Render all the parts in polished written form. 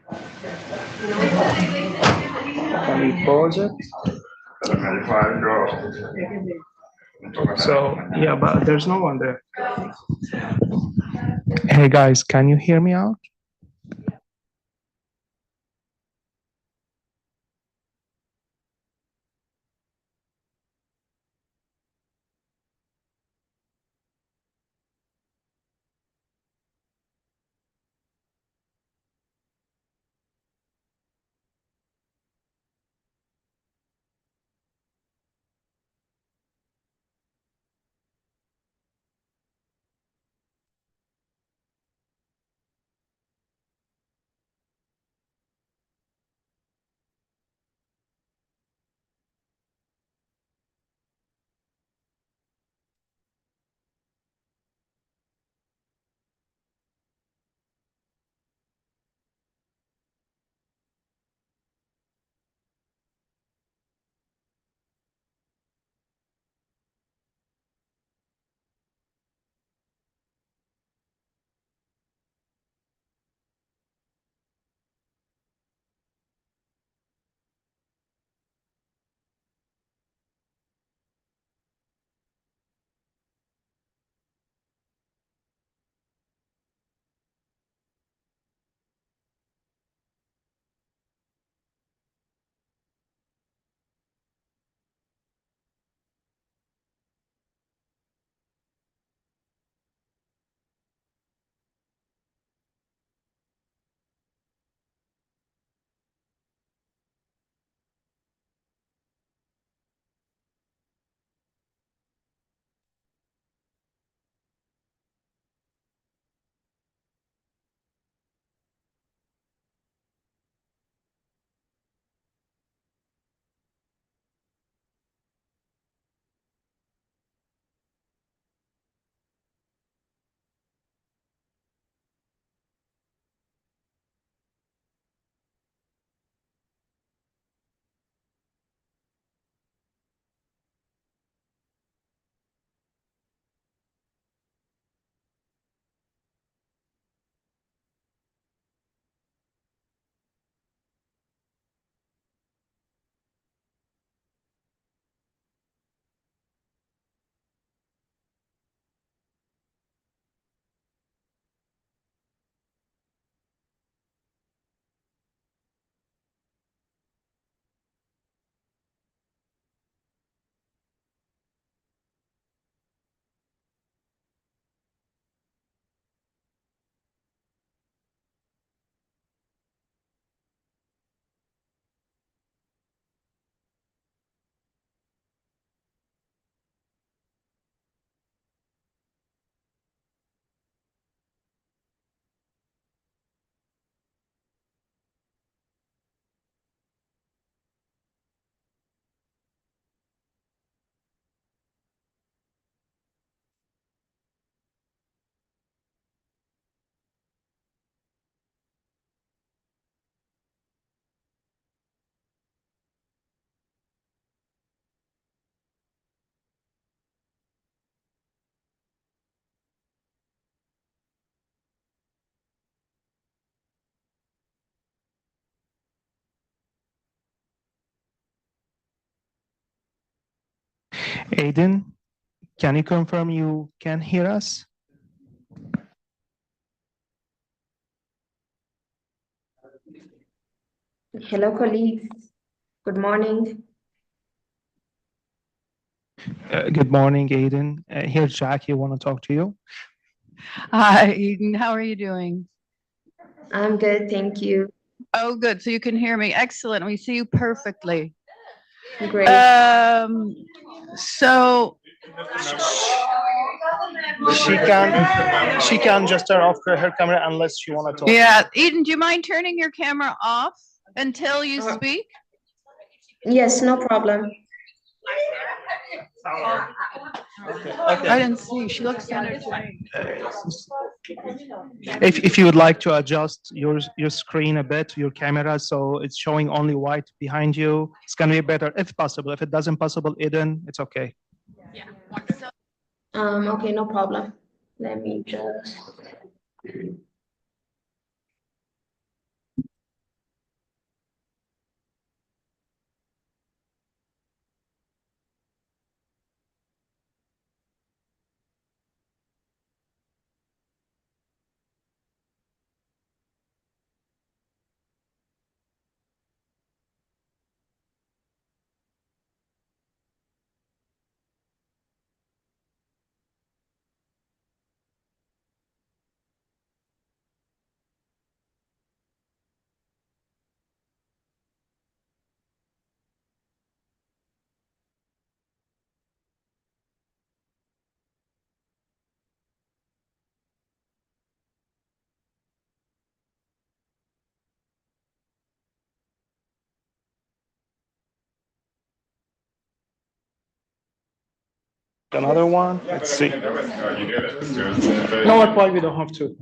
Can we pause it? So, yeah, but there's no one there. Hey guys, can you hear me out? Aiden, can you confirm you can hear us? Hello, colleagues. Good morning. Good morning, Aiden. Here's Jackie, want to talk to you. Hi, Eden. How are you doing? I'm good, thank you. Oh, good. So you can hear me. Excellent. We see you perfectly. Great. So She can just turn off her camera unless you want to talk. yeah, Eden, do you mind turning your camera off until you speak? Yes, no problem. I didn't see. She looks center to me. If you would like to adjust your screen a bit, your camera, so it's showing only white behind you, it's gonna be better if possible. If it doesn't possible, Eden, it's okay. Okay, no problem. Let me just. Another one. Let's see. No, apply. We don't have to.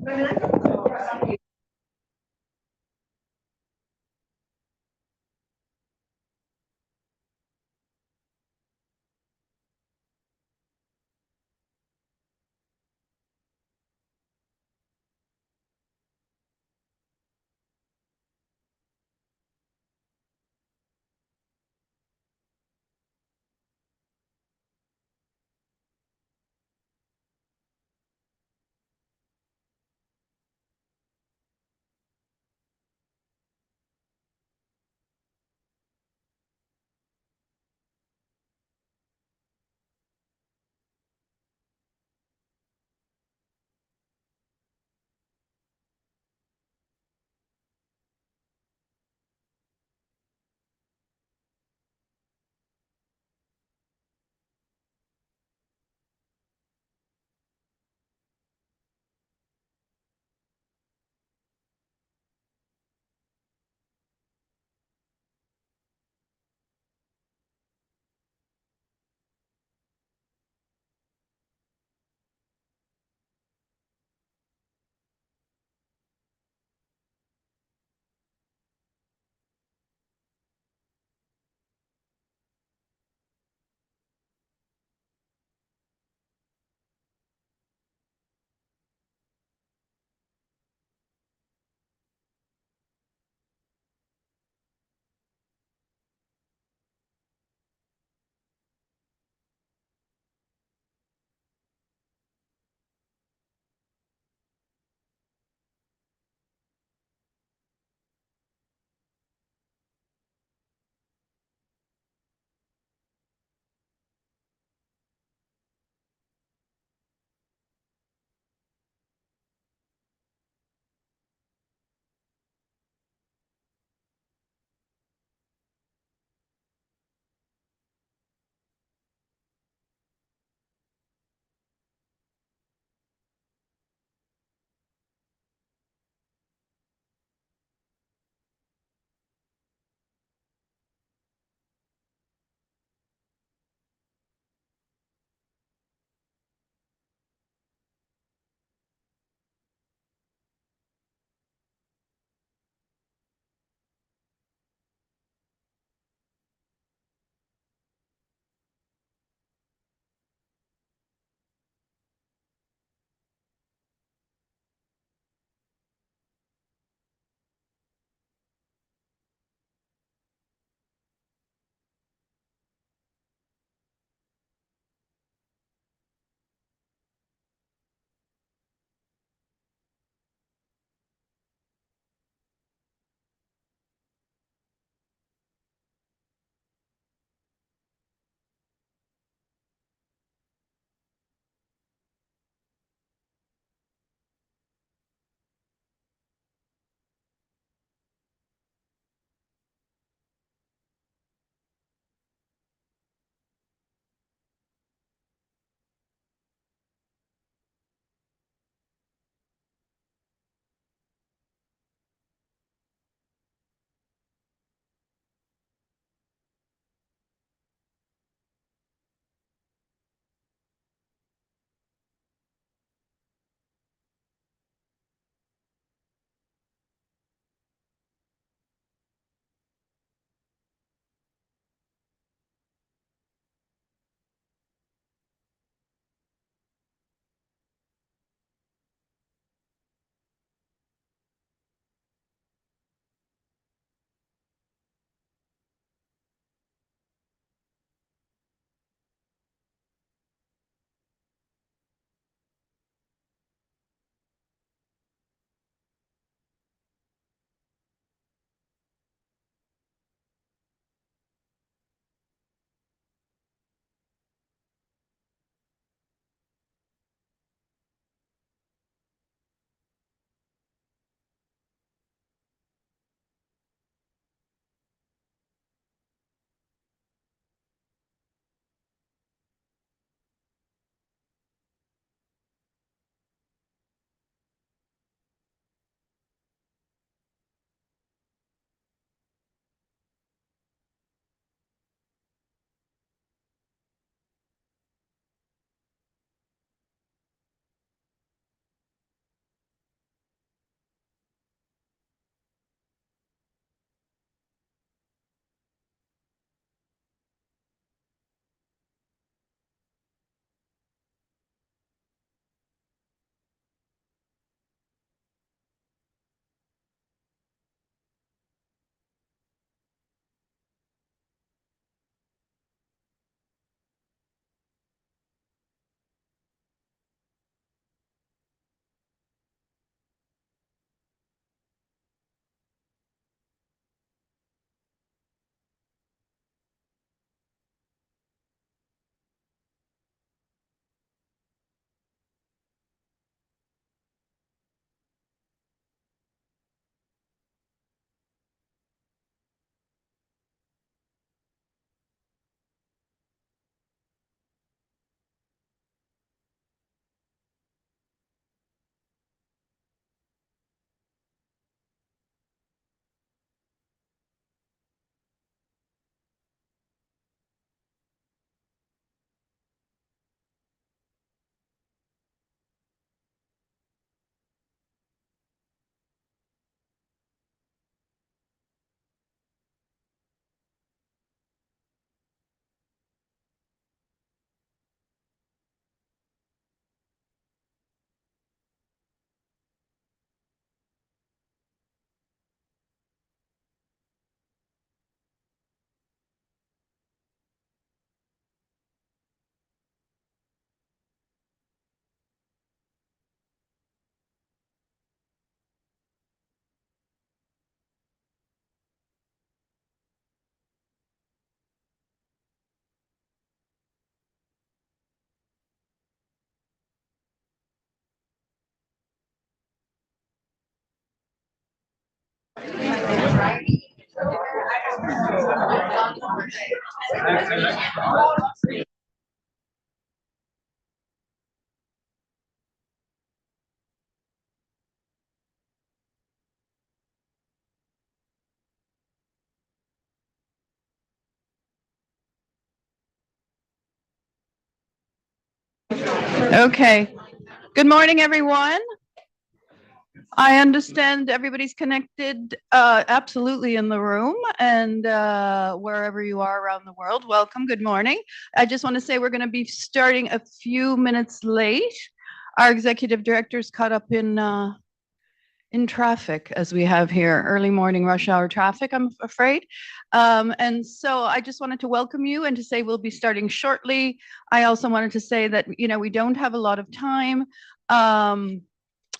Okay. Good morning, everyone. I understand everybody's connected absolutely in the room and wherever you are around the world. Welcome. Good morning. I just want to say we're going to be starting a few minutes late. Our executive director's caught up in traffic, as we have here, early morning rush hour traffic, I'm afraid. And so I just wanted to welcome you and to say we'll be starting shortly. I also wanted to say that, you know, we don't have a lot of time.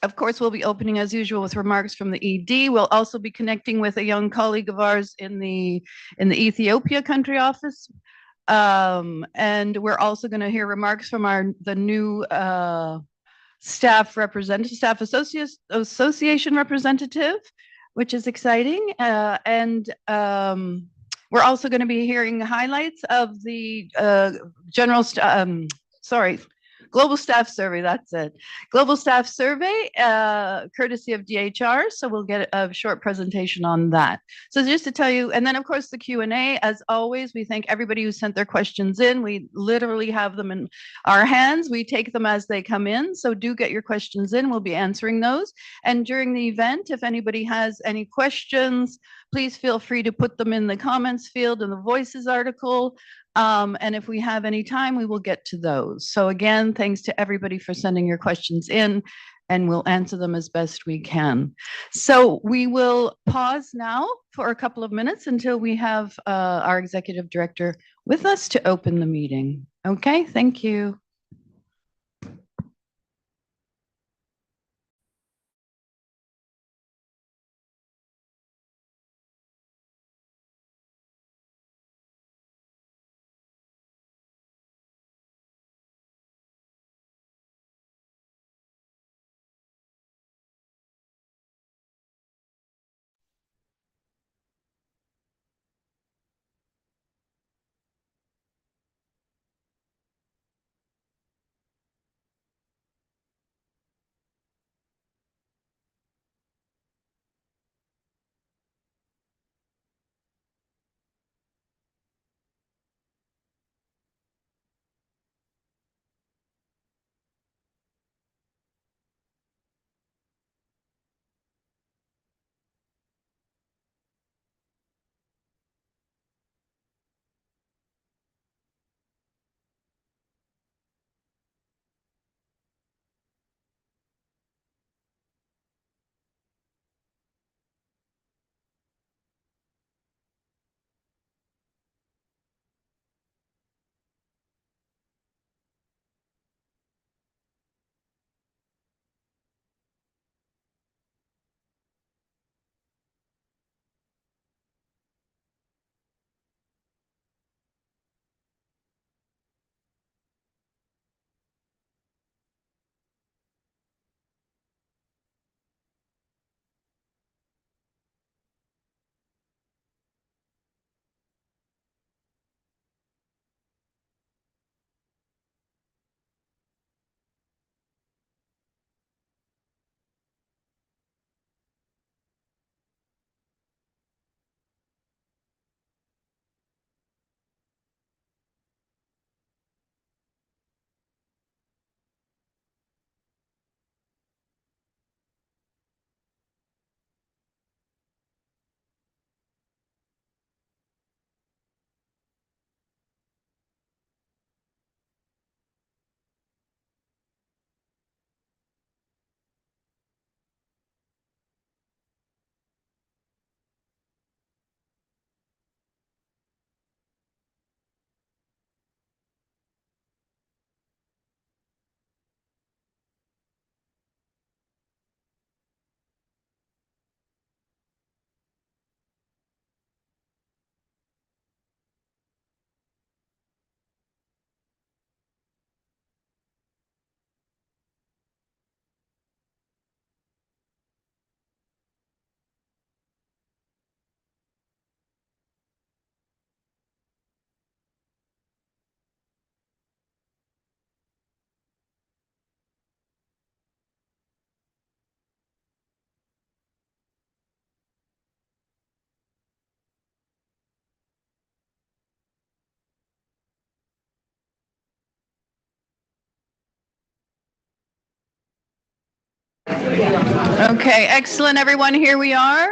Of course, we'll be opening as usual with remarks from the ED. We'll also be connecting with a young colleague of ours in the Ethiopia country office. And we're also going to hear remarks from the new staff association representative, which is exciting. We're also going to be hearing highlights of the Global Staff Survey, that's it. Global Staff Survey, courtesy of DHR. So we'll get a short presentation on that. So just to tell you, and then of course the Q&A, as always, we thank everybody who sent their questions in. We literally have them in our hands. We take them as they come in. So do get your questions in. We'll be answering those. And during the event, if anybody has any questions, please feel free to put them in the comments field in the Voices article. And if we have any time, we will get to those. So again, thanks to everybody for sending your questions in, and we'll answer them as best we can. So we will pause now for a couple of minutes until we have our executive director with us to open the meeting. Okay, thank you. Okay, excellent, everyone. Here we are.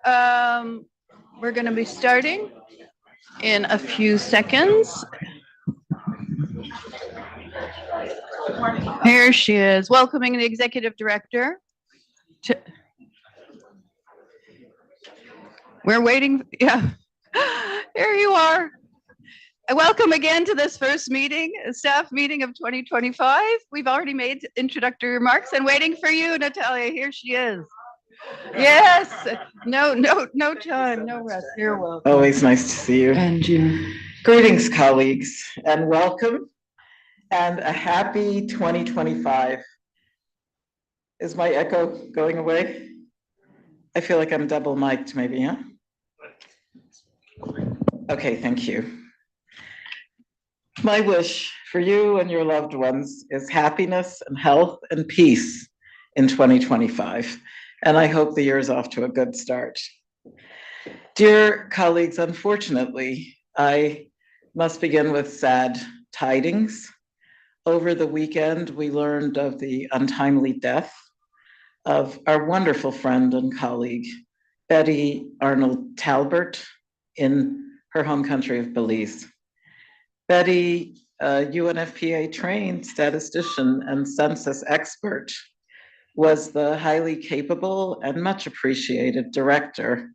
We're going to be starting in a few seconds. Here she is, welcoming the executive director. We're waiting. Yeah, here you are. Welcome again to this first meeting, staff meeting of 2025. We've already made introductory remarks and waiting for you, Natalia. Here she is. Yes. No time, no rest. You're welcome. Always nice to see you. And you. Greetings, colleagues, and welcome, and a happy 2025. Is my echo going away? I feel like I'm double mic'd, maybe, huh? Okay, thank you. My wish for you and your loved ones is happiness and health and peace in 2025. And I hope the year is off to a good start. Dear colleagues, unfortunately, I must begin with sad tidings. Over the weekend, we learned of the untimely death of our wonderful friend and colleague, Betty Arnold Talbert, in her home country of Belize. Betty, a UNFPA trained statistician and census expert, was the highly capable and much appreciated director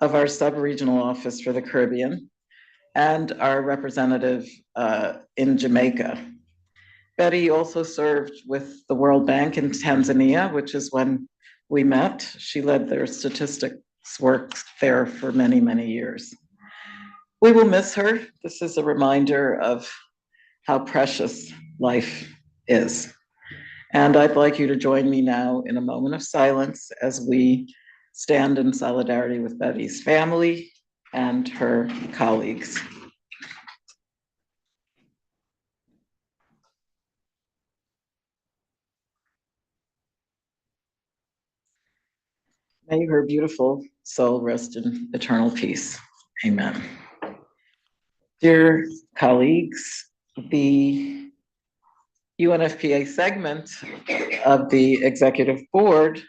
of our sub-regional office for the Caribbean and our representative in Jamaica. Betty also served with the World Bank in Tanzania, which is when we met. She led their statistics work there for many, many years. We will miss her. This is a reminder of how precious life is. And I'd like you to join me now in a moment of silence as we stand in solidarity with Betty's family and her colleagues. May her beautiful soul rest in eternal peace. Amen. Dear colleagues, the UNFPA segment of the executive board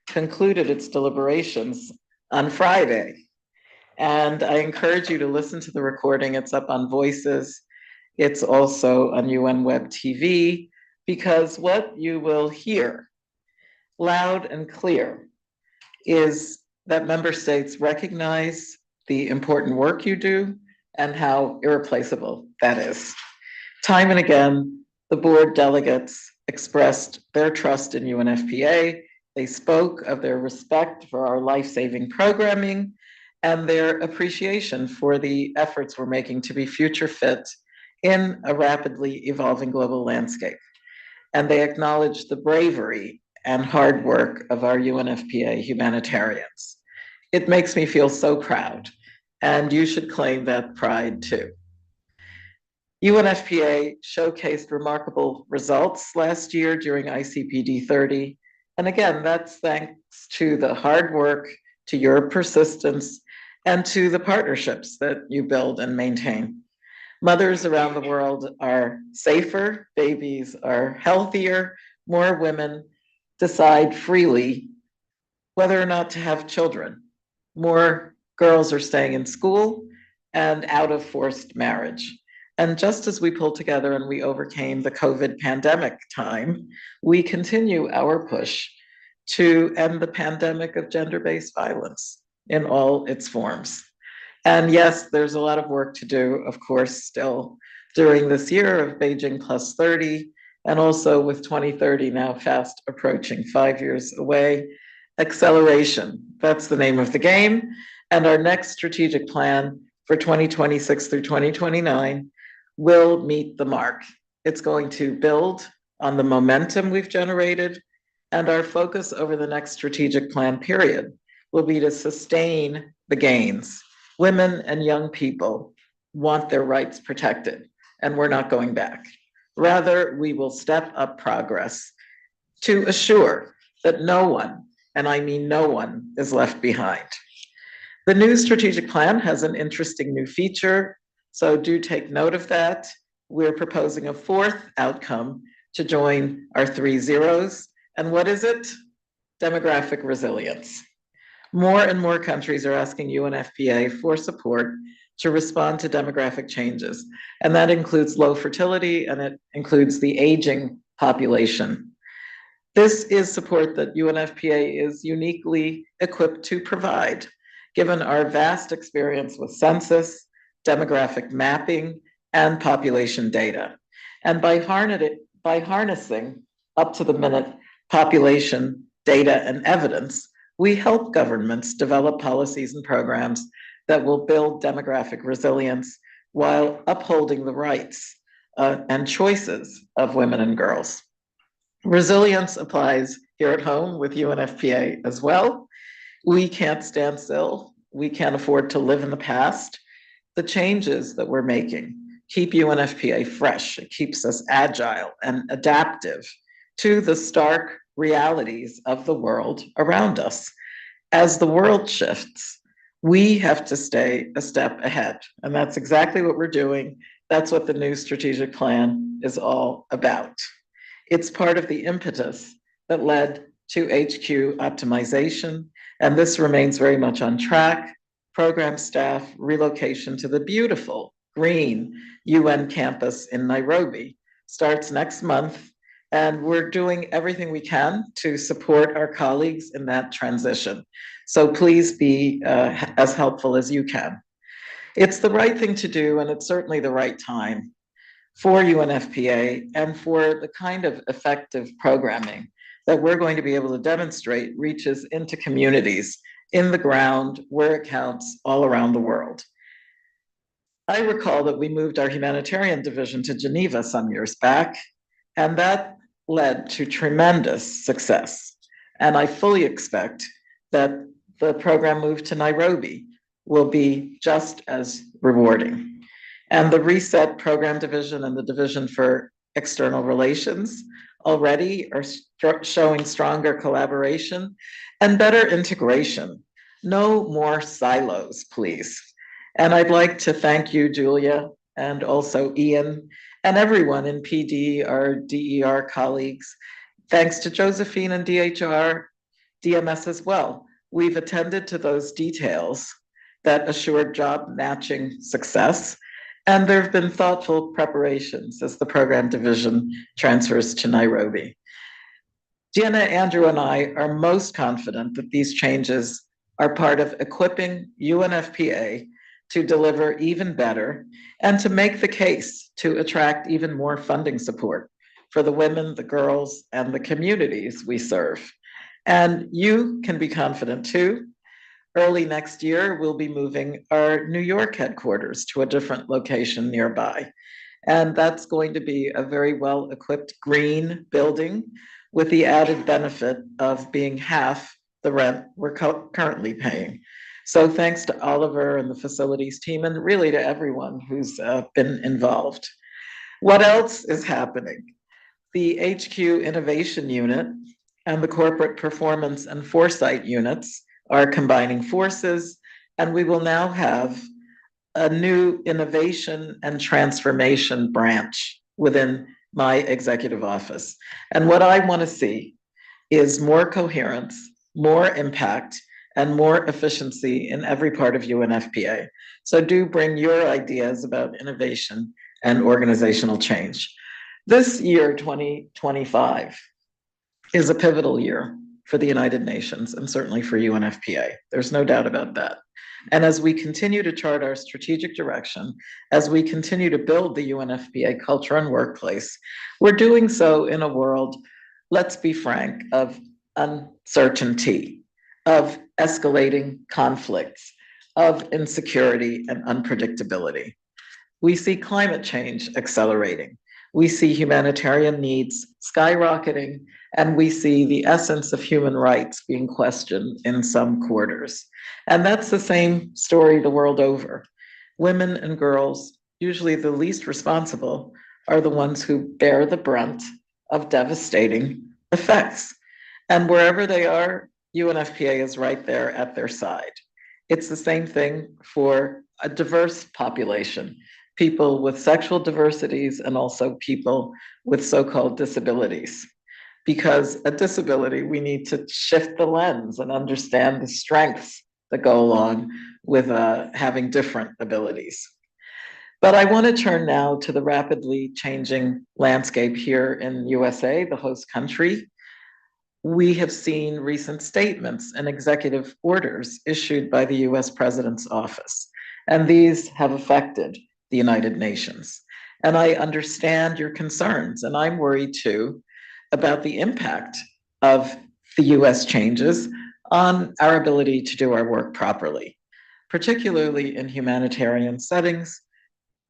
concluded its deliberations on Friday. And I encourage you to listen to the recording. It's up on Voices. It's also on UN Web TV, because what you will hear loud and clear is that member states recognize the important work you do and how irreplaceable that is. Time and again, the board delegates expressed their trust in UNFPA. They spoke of their respect for our life-saving programming and their appreciation for the efforts we're making to be future fit in a rapidly evolving global landscape. And they acknowledged the bravery and hard work of our UNFPA humanitarians. It makes me feel so proud, and you should claim that pride too. UNFPA showcased remarkable results last year during ICPD 30. And again, that's thanks to the hard work, to your persistence, and to the partnerships that you build and maintain. Mothers around the world are safer, babies are healthier, more women decide freely whether or not to have children. More girls are staying in school and out of forced marriage. And just as we pulled together and we overcame the COVID pandemic time, we continue our push to end the pandemic of gender-based violence in all its forms. And yes, there's a lot of work to do, of course, still during this year of Beijing Plus 30, and also with 2030 now fast approaching, 5 years away. Acceleration, that's the name of the game. And our next strategic plan for 2026 through 2029 will meet the mark. It's going to build on the momentum we've generated, and our focus over the next strategic plan period will be to sustain the gains. Women and young people want their rights protected, and we're not going back. Rather, we will step up progress to assure that no one, and I mean no one, is left behind. The new strategic plan has an interesting new feature, so do take note of that. We're proposing a fourth outcome to join our 3 zeros. And what is it? demographic resilience. More and more countries are asking UNFPA for support to respond to demographic changes, and that includes low fertility and it includes the aging population. This is support that UNFPA is uniquely equipped to provide, given our vast experience with census, demographic mapping, and population data. And by harnessing up to the minute population data and evidence, we help governments develop policies and programs that will build demographic resilience while upholding the rights and choices of women and girls. Resilience applies here at home with UNFPA as well. We can't stand still. We can't afford to live in the past. The changes that we're making keep UNFPA fresh. It keeps us agile and adaptive to the stark realities of the world around us. As the world shifts, we have to stay a step ahead. And that's exactly what we're doing. That's what the new strategic plan is all about. It's part of the impetus that led to HQ optimization, and this remains very much on track. Program staff relocation to the beautiful green UN campus in Nairobi starts next month, and we're doing everything we can to support our colleagues in that transition. So please be as helpful as you can. It's the right thing to do, and it's certainly the right time for UNFPA and for the kind of effective programming that we're going to be able to demonstrate reaches into communities in the ground where it counts all around the world. I recall that we moved our humanitarian division to Geneva some years back, and that led to tremendous success. And I fully expect that the program move to Nairobi will be just as rewarding. And the Reset Program Division and the Division for External Relations already are showing stronger collaboration and better integration. No more silos, please. And I'd like to thank you, Julia, and also Ian, and everyone in PD, our DER colleagues. Thanks to Josephine and DHR, DMS as well. We've attended to those details that assured job matching success. And there have been thoughtful preparations as the program division transfers to Nairobi. Deanna, Andrew, and I are most confident that these changes are part of equipping UNFPA to deliver even better and to make the case to attract even more funding support for the women, the girls, and the communities we serve. And you can be confident too. Early next year, we'll be moving our New York headquarters to a different location nearby. And that's going to be a very well-equipped green building with the added benefit of being half the rent we're currently paying. So thanks to Oliver and the facilities team, and really to everyone who's been involved. What else is happening? The HQ Innovation Unit and the Corporate Performance and Foresight Units are combining forces, and we will now have a new innovation and transformation branch within my executive office. And what I want to see is more coherence, more impact, and more efficiency in every part of UNFPA. So do bring your ideas about innovation and organizational change. This year, 2025, is a pivotal year for the United Nations and certainly for UNFPA. There's no doubt about that. And as we continue to chart our strategic direction, as we continue to build the UNFPA culture and workplace, we're doing so in a world, let's be frank, of uncertainty, of escalating conflicts, of insecurity and unpredictability. We see climate change accelerating. We see humanitarian needs skyrocketing, and we see the essence of human rights being questioned in some quarters. And that's the same story the world over. Women and girls, usually the least responsible, are the ones who bear the brunt of devastating effects. And wherever they are, UNFPA is right there at their side. It's the same thing for a diverse population, people with sexual diversities and also people with so-called disabilities. because a disability, we need to shift the lens and understand the strengths that go along with having different abilities. But I want to turn now to the rapidly changing landscape here in USA, the host country. We have seen recent statements and executive orders issued by the US President's office, and these have affected the United Nations. And I understand your concerns, and I'm worried too about the impact of the US changes on our ability to do our work properly, particularly in humanitarian settings,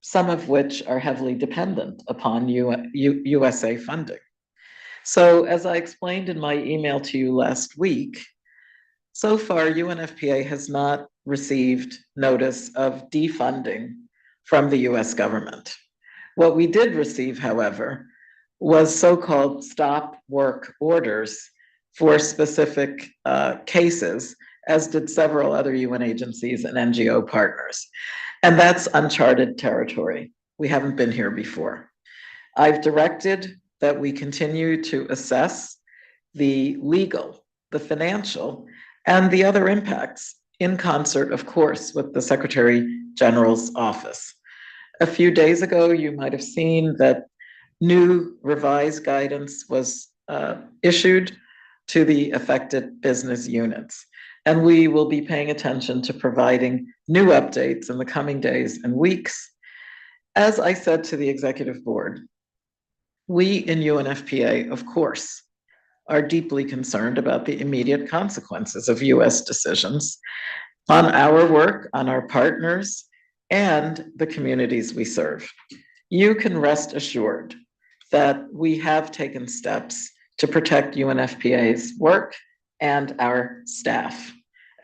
some of which are heavily dependent upon USA funding. So, as I explained in my email to you last week, so far UNFPA has not received notice of defunding from the US government. What we did receive, however, was so-called stop work orders for specific cases, as did several other UN agencies and NGO partners. And that's uncharted territory. We haven't been here before. I've directed that we continue to assess the legal, the financial, and the other impacts in concert, of course, with the Secretary General's office. A few days ago, you might have seen that new revised guidance was issued to the affected business units. And we will be paying attention to providing new updates in the coming days and weeks. As I said to the executive board, we in UNFPA, of course, are deeply concerned about the immediate consequences of US decisions on our work, on our partners, and the communities we serve. You can rest assured that we have taken steps to protect UNFPA's work and our staff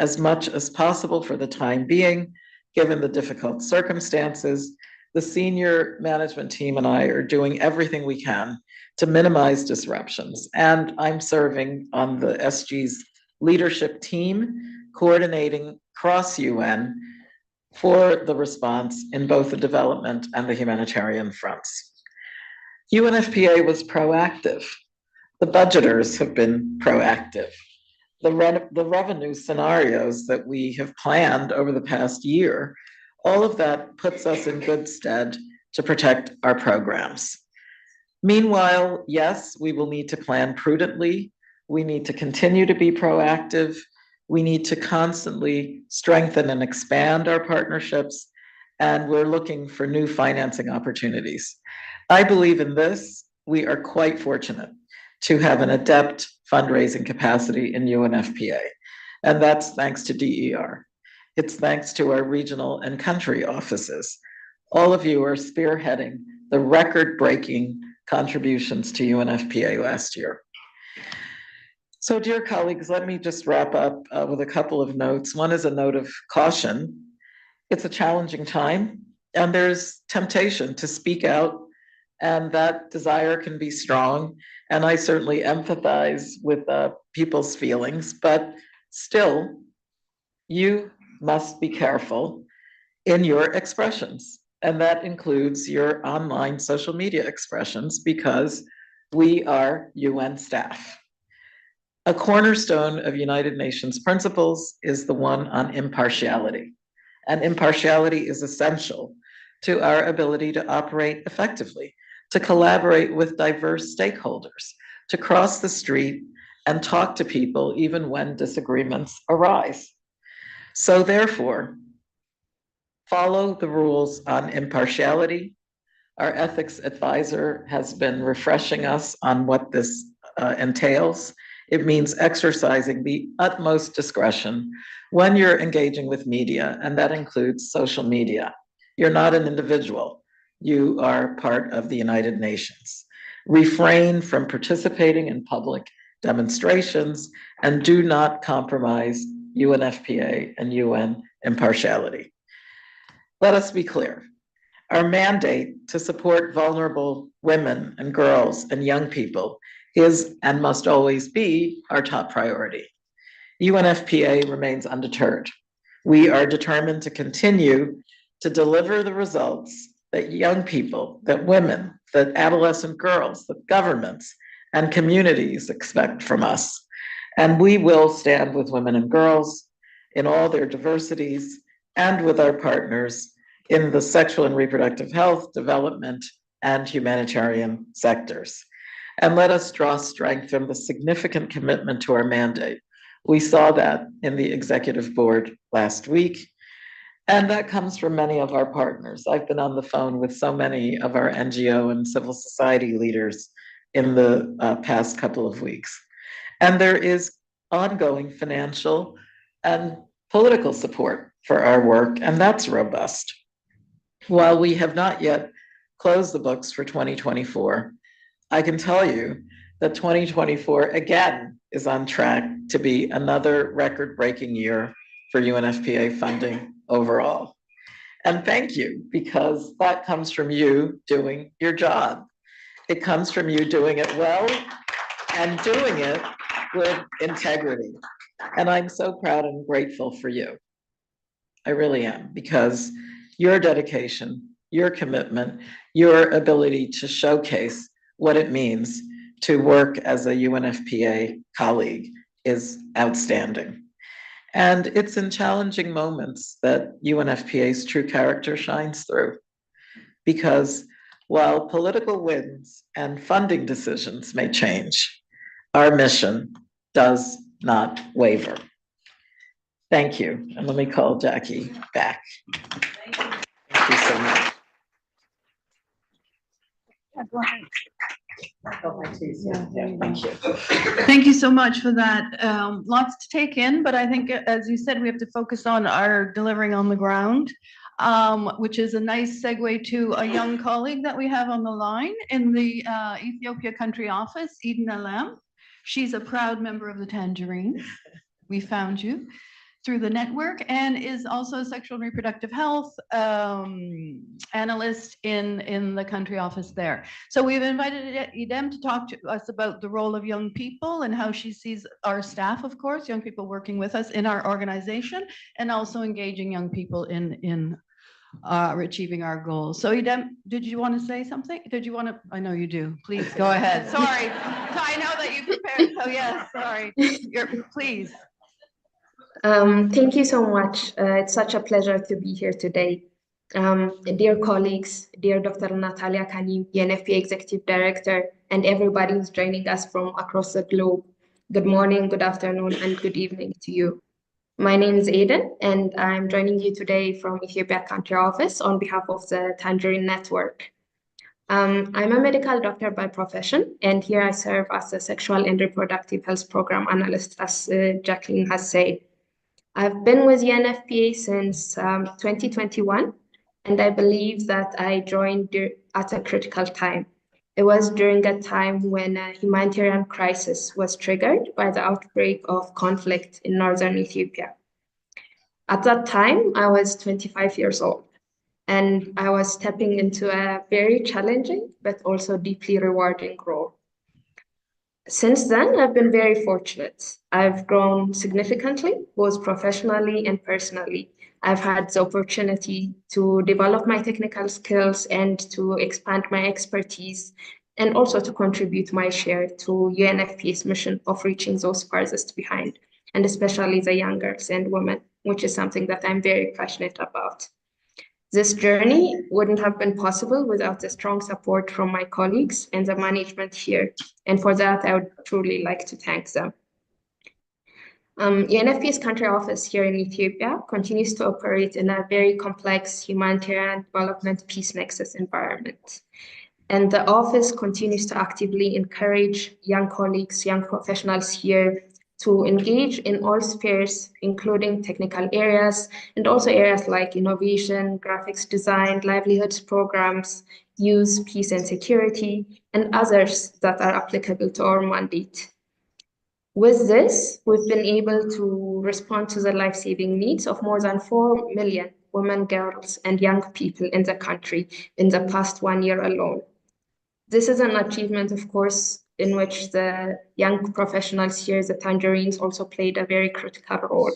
as much as possible for the time being, given the difficult circumstances. The senior management team and I are doing everything we can to minimize disruptions. And I'm serving on the SG's leadership team, coordinating cross-UN for the response in both the development and the humanitarian fronts. UNFPA was proactive. The budgeters have been proactive. The revenue scenarios that we have planned over the past year, all of that puts us in good stead to protect our programs. Meanwhile, yes, we will need to plan prudently. We need to continue to be proactive. We need to constantly strengthen and expand our partnerships, and we're looking for new financing opportunities. I believe in this. We are quite fortunate to have an adept fundraising capacity in UNFPA, and that's thanks to DER. It's thanks to our regional and country offices. All of you are spearheading the record-breaking contributions to UNFPA last year. So, dear colleagues, let me just wrap up with a couple of notes. One is a note of caution. It's a challenging time, and there's temptation to speak out, and that desire can be strong. And I certainly empathize with people's feelings, but still, you must be careful in your expressions. And that includes your online social media expressions, because we are UN staff. A cornerstone of United Nations principles is the one on impartiality. And impartiality is essential to our ability to operate effectively, to collaborate with diverse stakeholders, to cross the street and talk to people even when disagreements arise. So therefore, follow the rules on impartiality. Our ethics advisor has been refreshing us on what this entails. It means exercising the utmost discretion when you're engaging with media, and that includes social media. You're not an individual. You are part of the United Nations. Refrain from participating in public demonstrations and do not compromise UNFPA and UN impartiality. Let us be clear. Our mandate to support vulnerable women and girls and young people is and must always be our top priority. UNFPA remains undeterred. We are determined to continue to deliver the results that young people, that women, that adolescent girls, that governments, and communities expect from us. And we will stand with women and girls in all their diversities and with our partners in the sexual and reproductive health, development, and humanitarian sectors. And let us draw strength from the significant commitment to our mandate. We saw that in the executive board last week, and that comes from many of our partners. I've been on the phone with so many of our NGO and civil society leaders in the past couple of weeks. And there is ongoing financial and political support for our work, and that's robust. While we have not yet closed the books for 2024, I can tell you that 2024 again is on track to be another record-breaking year for UNFPA funding overall. And thank you, because that comes from you doing your job. It comes from you doing it well and doing it with integrity. And I'm so proud and grateful for you. I really am, because your dedication, your commitment, your ability to showcase what it means to work as a UNFPA colleague is outstanding. And it's in challenging moments that UNFPA's true character shines through, because while political winds and funding decisions may change, our mission does not waver. Thank you. And let me call Jackie back. Thank you so much. Thank you. Thank you so much for that. Lots to take in, but I think, as you said, we have to focus on our delivering on the ground, which is a nice segue to a young colleague that we have on the line in the Ethiopia country office, Eden Alam. She's a proud member of the Tangerines. We found you through the network, and is also a sexual and reproductive health analyst in the country office there. So we've invited Idem to talk to us about the role of young people and how she sees our staff, of course, young people working with us in our organization, and also engaging young people in achieving our goals. So Idem, did you want to say something? Did you want to? I know you do. Please go ahead. Sorry, I know that you prepared. So yes, sorry. Please. Thank you so much. It's such a pleasure to be here today. Dear colleagues, dear Dr. Natalia Kanim, UNFPA Executive Director, and everybody who's joining us from across the globe, good morning, good afternoon, and good evening to you. My name is Aiden, and I'm joining you today from Ethiopia Country Office on behalf of the Tangerine Network. I'm a medical doctor by profession, and here I serve as a sexual and reproductive health program analyst, as Jacqueline has said. I've been with UNFPA since 2021, and I believe that I joined at a critical time. It was during a time when a humanitarian crisis was triggered by the outbreak of conflict in northern Ethiopia. At that time, I was 25 years old, and I was stepping into a very challenging but also deeply rewarding role. Since then, I've been very fortunate. I've grown significantly, both professionally and personally. I've had the opportunity to develop my technical skills and to expand my expertise, and also to contribute my share to UNFPA's mission of reaching those farthest behind, and especially the young girls and women, which is something that I'm very passionate about. This journey wouldn't have been possible without the strong support from my colleagues and the management here. And for that, I would truly like to thank them. UNFPA's country office here in Ethiopia continues to operate in a very complex humanitarian development peace nexus environment. And the office continues to actively encourage young colleagues, young professionals here to engage in all spheres, including technical areas, and also areas like innovation, graphics design, livelihoods programs, youth, peace and security, and others that are applicable to our mandate. With this, we've been able to respond to the life-saving needs of more than 4 million women, girls, and young people in the country in the past 1 year alone. This is an achievement, of course, in which the young professionals here, the Tangerines, also played a very critical role.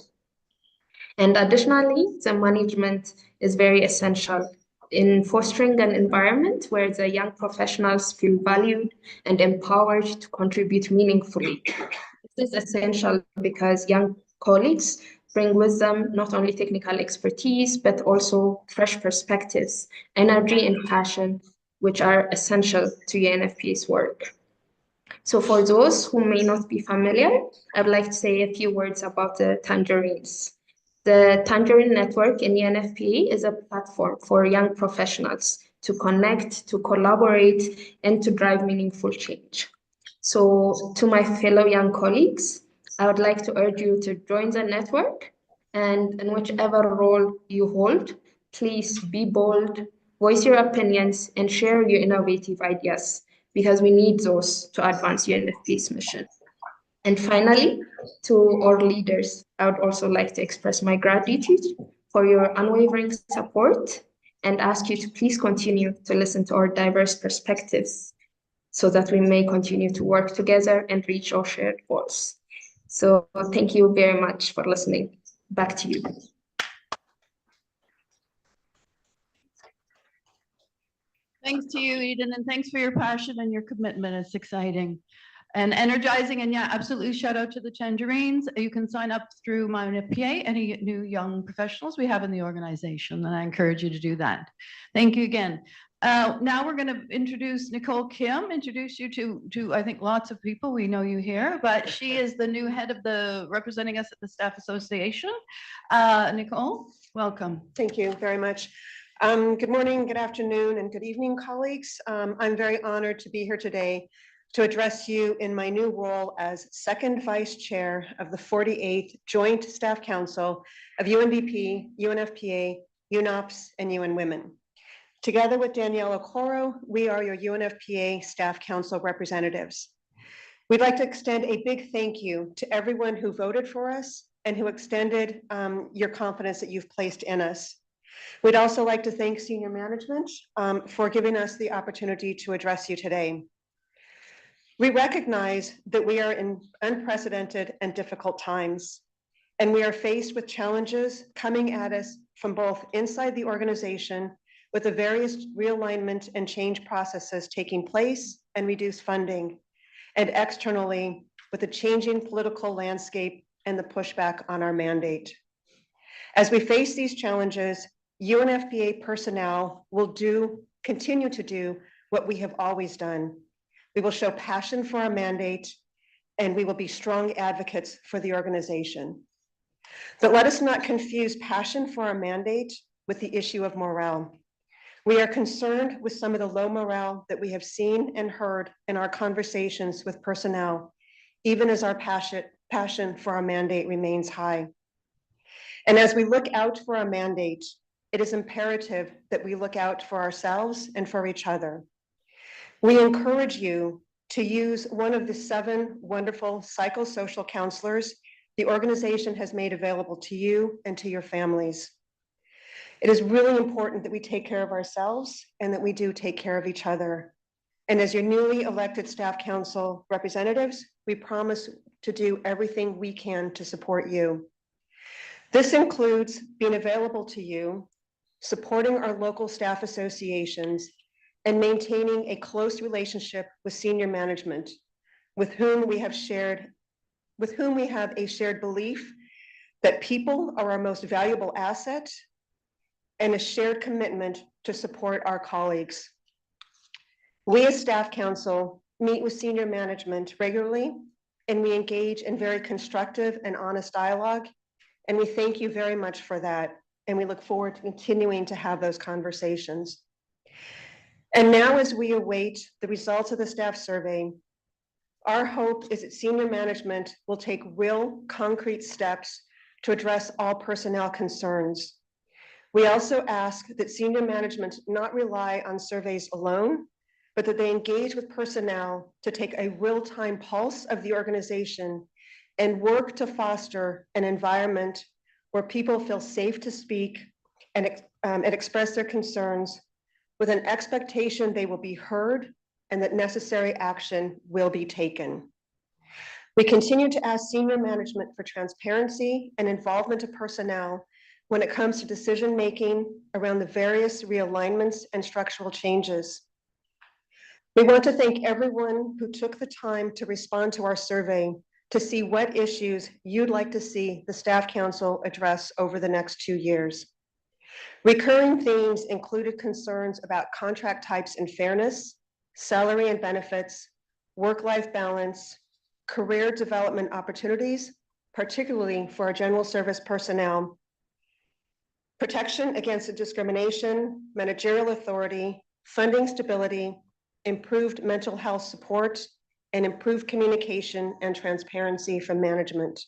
And additionally, the management is very essential in fostering an environment where the young professionals feel valued and empowered to contribute meaningfully. This is essential because young colleagues bring with them not only technical expertise, but also fresh perspectives, energy, and passion, which are essential to UNFPA's work. So for those who may not be familiar, I'd like to say a few words about the Tangerines. The Tangerine Network in UNFPA is a platform for young professionals to connect, to collaborate, and to drive meaningful change. So to my fellow young colleagues, I would like to urge you to join the network, and in whichever role you hold, please be bold, voice your opinions, and share your innovative ideas, because we need those to advance UNFPA's mission. And finally, to our leaders, I would also like to express my gratitude for your unwavering support and ask you to please continue to listen to our diverse perspectives so that we may continue to work together and reach our shared goals. So thank you very much for listening. Back to you. Thanks to you, Eden, and thanks for your passion and your commitment. It's exciting and energizing. And yeah, absolutely shout out to the Tangerines. You can sign up through my UNFPA, any new young professionals we have in the organization, and I encourage you to do that. Thank you again. Now we're going to introduce Nicole Kim, introduce you to I think lots of people. We know you here, but she is the new head of the representing us at the Staff Association. Nicole, welcome. Thank you very much. Good morning, good afternoon, and good evening, colleagues. I'm very honored to be here today to address you in my new role as second vice chair of the 48th Joint Staff Council of UNDP, UNFPA, UNOPS, and UN Women. Together with Danielle Okoro, we are your UNFPA Staff Council representatives. We'd like to extend a big thank you to everyone who voted for us and who extended your confidence that you've placed in us. We'd also like to thank senior management for giving us the opportunity to address you today. We recognize that we are in unprecedented and difficult times, and we are faced with challenges coming at us from both inside the organization with the various realignment and change processes taking place and reduced funding, and externally with the changing political landscape and the pushback on our mandate. As we face these challenges, UNFPA personnel will continue to do what we have always done. We will show passion for our mandate, and we will be strong advocates for the organization. But let us not confuse passion for our mandate with the issue of morale. We are concerned with some of the low morale that we have seen and heard in our conversations with personnel, even as our passion for our mandate remains high. And as we look out for our mandate, it is imperative that we look out for ourselves and for each other. We encourage you to use one of the 7 wonderful psychosocial counselors the organization has made available to you and to your families. It is really important that we take care of ourselves and that we do take care of each other. And as your newly elected Staff Council representatives, we promise to do everything we can to support you. This includes being available to you, supporting our local staff associations, and maintaining a close relationship with senior management, with whom we have a shared belief that people are our most valuable asset, and a shared commitment to support our colleagues. We as Staff Council meet with senior management regularly, and we engage in very constructive and honest dialogue, and we thank you very much for that, and we look forward to continuing to have those conversations. And now, as we await the results of the staff survey, our hope is that senior management will take real concrete steps to address all personnel concerns. We also ask that senior management not rely on surveys alone, but that they engage with personnel to take a real-time pulse of the organization and work to foster an environment where people feel safe to speak and express their concerns, with an expectation they will be heard and that necessary action will be taken. We continue to ask senior management for transparency and involvement of personnel when it comes to decision-making around the various realignments and structural changes. We want to thank everyone who took the time to respond to our survey to see what issues you'd like to see the Staff Council address over the next 2 years. Recurring themes included concerns about contract types and fairness, salary and benefits, work-life balance, career development opportunities, particularly for our general service personnel, protection against discrimination, managerial authority, funding stability, improved mental health support, and improved communication and transparency from management.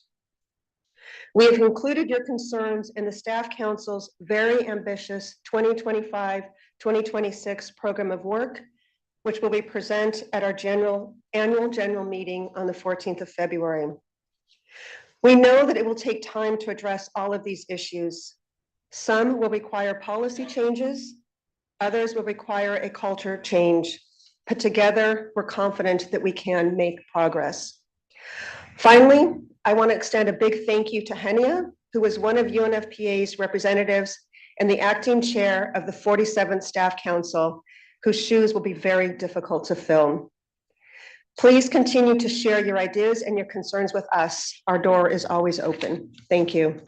We have included your concerns in the Staff Council's very ambitious 2025-2026 program of work, which will be presented at our annual general meeting on the 14th of February. We know that it will take time to address all of these issues. Some will require policy changes, others will require a culture change, but together we're confident that we can make progress. Finally, I want to extend a big thank you to Henia, who is one of UNFPA's representatives and the acting chair of the 47th Staff Council, whose shoes will be very difficult to fill. Please continue to share your ideas and your concerns with us. Our door is always open. Thank you.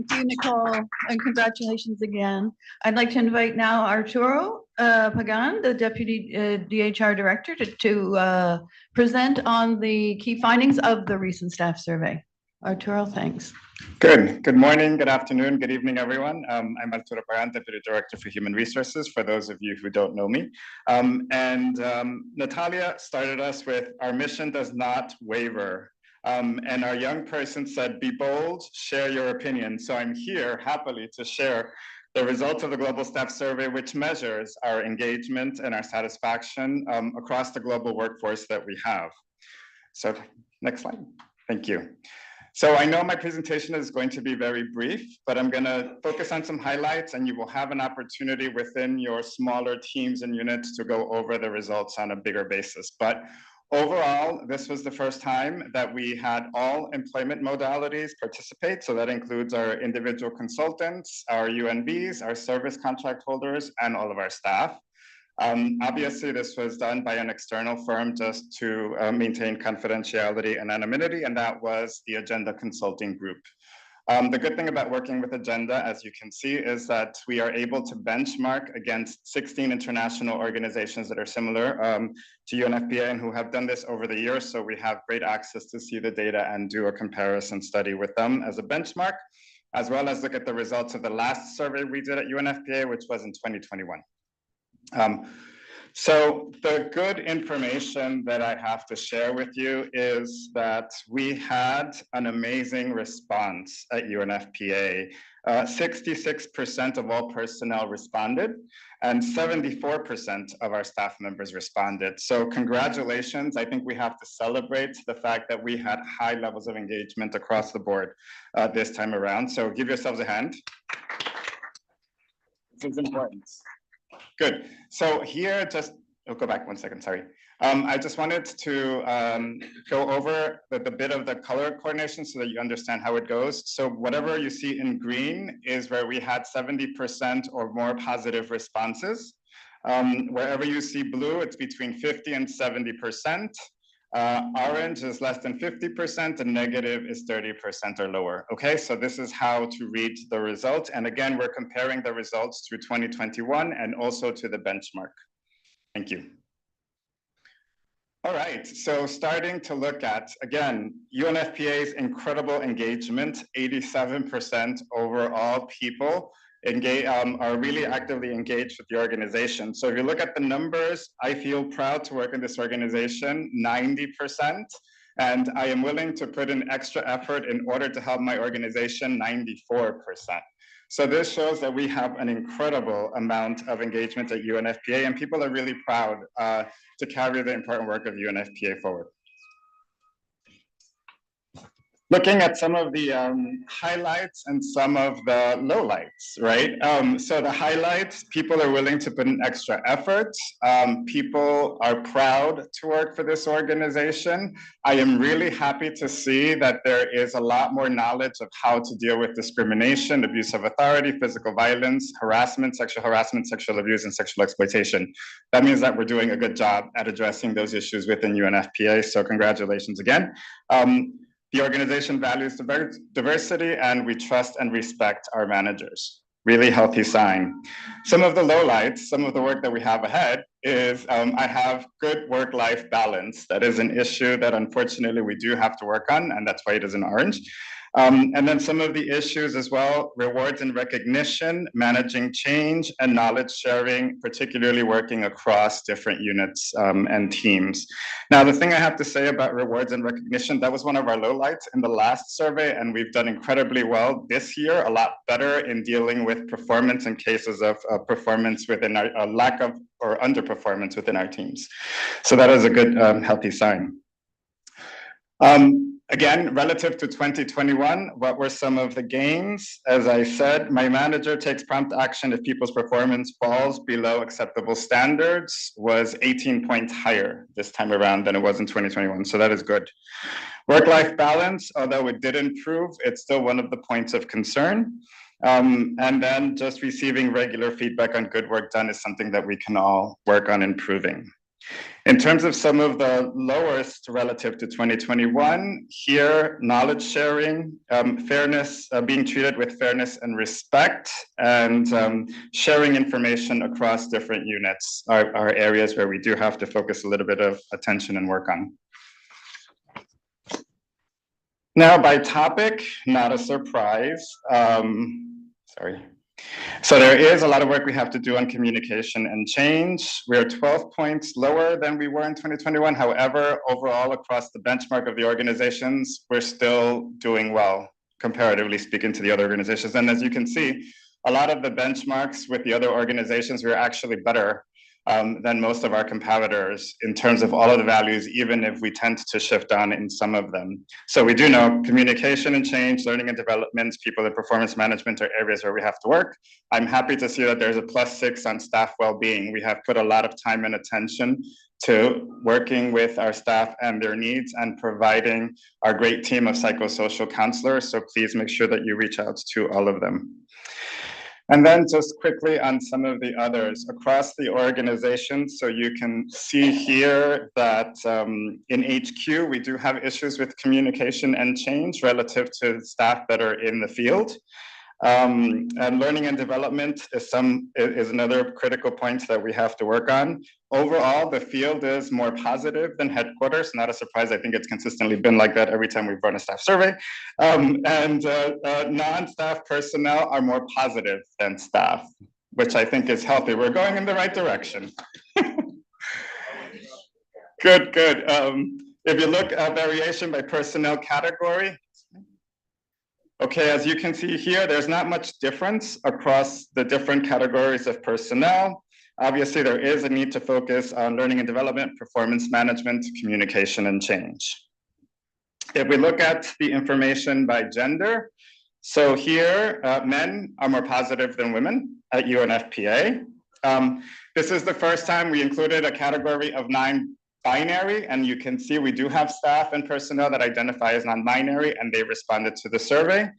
Thank you, Nicole, and congratulations again. I'd like to invite now Arturo Pagan, the Deputy DHR Director, to present on the key findings of the recent staff survey. Arturo, thanks. Good morning, good afternoon, good evening, everyone. I'm Arturo Pagan, Deputy Director for Human Resources, for those of you who don't know me. Natalia started us with, our mission does not waver. And our young person said, be bold, share your opinion. So I'm here happily to share the results of the Global Staff Survey, which measures our engagement and our satisfaction across the global workforce that we have. So next slide, thank you. So I know my presentation is going to be very brief, but I'm gonna focus on some highlights, and you will have an opportunity within your smaller teams and units to go over the results on a bigger basis. But overall, this was the first time that we had all employment modalities participate. So that includes our individual consultants, our UNBs, our service contract holders, and all of our staff. Obviously, this was done by an external firm just to maintain confidentiality and anonymity, and that was the Agenda Consulting Group. The good thing about working with Agenda, as you can see, is that we are able to benchmark against 16 international organizations that are similar to UNFPA and who have done this over the years. So we have great access to see the data and do a comparison study with them as a benchmark, as well as look at the results of the last survey we did at UNFPA, which was in 2021. So the good information that I have to share with you is that we had an amazing response at UNFPA. 66% of all personnel responded, and 74% of our staff members responded. So congratulations. I think we have to celebrate the fact that we had high levels of engagement across the board this time around. So give yourselves a hand. This is important. Good. So here, I'll go back one second, sorry. I just wanted to go over the bit of the color coordination so that you understand how it goes. So whatever you see in green is where we had 70% or more positive responses. Wherever you see blue, it's between 50 and 70%. Orange is less than 50%, and negative is 30% or lower. Okay, so this is how to read the results. And again, we're comparing the results through 2021 and also to the benchmark. Thank you. All right, so starting to look at, again, UNFPA's incredible engagement, 87% overall people are really actively engaged with the organization. So if you look at the numbers, I feel proud to work in this organization, 90%, and I am willing to put in extra effort in order to help my organization, 94%. So this shows that we have an incredible amount of engagement at UNFPA, and people are really proud to carry the important work of UNFPA forward. looking at some of the highlights and some of the lowlights, right? So the highlights, people are willing to put in extra effort. People are proud to work for this organization. I am really happy to see that there is a lot more knowledge of how to deal with discrimination, abuse of authority, physical violence, harassment, sexual abuse, and sexual exploitation. That means that we're doing a good job at addressing those issues within UNFPA, so congratulations again. The organization values diversity, and we trust and respect our managers. Really healthy sign. Some of the lowlights, some of the work that we have ahead is I have good work-life balance. That is an issue that unfortunately we do have to work on, and that's why it is in orange. And then some of the issues as well, rewards and recognition, managing change, and knowledge sharing, particularly working across different units and teams. Now, the thing I have to say about rewards and recognition, that was one of our lowlights in the last survey, and we've done incredibly well this year, a lot better in dealing with performance in cases of performance within our lack of or underperformance within our teams. So that is a good, healthy sign. Again, relative to 2021, what were some of the gains? As I said, my manager takes prompt action if people's performance falls below acceptable standards, was 18 points higher this time around than it was in 2021, so that is good. Work-life balance, although it did improve, it's still one of the points of concern. And then just receiving regular feedback on good work done is something that we can all work on improving. In terms of some of the lowest relative to 2021, here, knowledge sharing, fairness, being treated with fairness and respect, and sharing information across different units are areas where we do have to focus a little bit of attention and work on. Now, by topic, not a surprise. Sorry. So there is a lot of work we have to do on communication and change. We are 12 points lower than we were in 2021. However, overall, across the benchmark of the organizations, we're still doing well, comparatively speaking to the other organizations. And as you can see, a lot of the benchmarks with the other organizations, we're actually better than most of our competitors in terms of all of the values, even if we tend to shift down in some of them. So we do know communication and change, learning and development, people and performance management are areas where we have to work. I'm happy to see that there's a +6 on staff well-being. We have put a lot of time and attention to working with our staff and their needs and providing our great team of psychosocial counselors. So please make sure that you reach out to all of them. And then just quickly on some of the others across the organization. So you can see here that in HQ, we do have issues with communication and change relative to staff that are in the field. And learning and development is another critical point that we have to work on. Overall, the field is more positive than headquarters. Not a surprise. I think it's consistently been like that every time we've run a staff survey. Non-staff personnel are more positive than staff, which I think is healthy. We're going in the right direction. Good. If you look at variation by personnel category, okay, as you can see here, there's not much difference across the different categories of personnel. Obviously, there is a need to focus on learning and development, performance management, communication, and change. If we look at the information by gender, so here, men are more positive than women at UNFPA. This is the first time we included a category of non-binary, and you can see we do have staff and personnel that identify as non-binary, and they responded to the survey.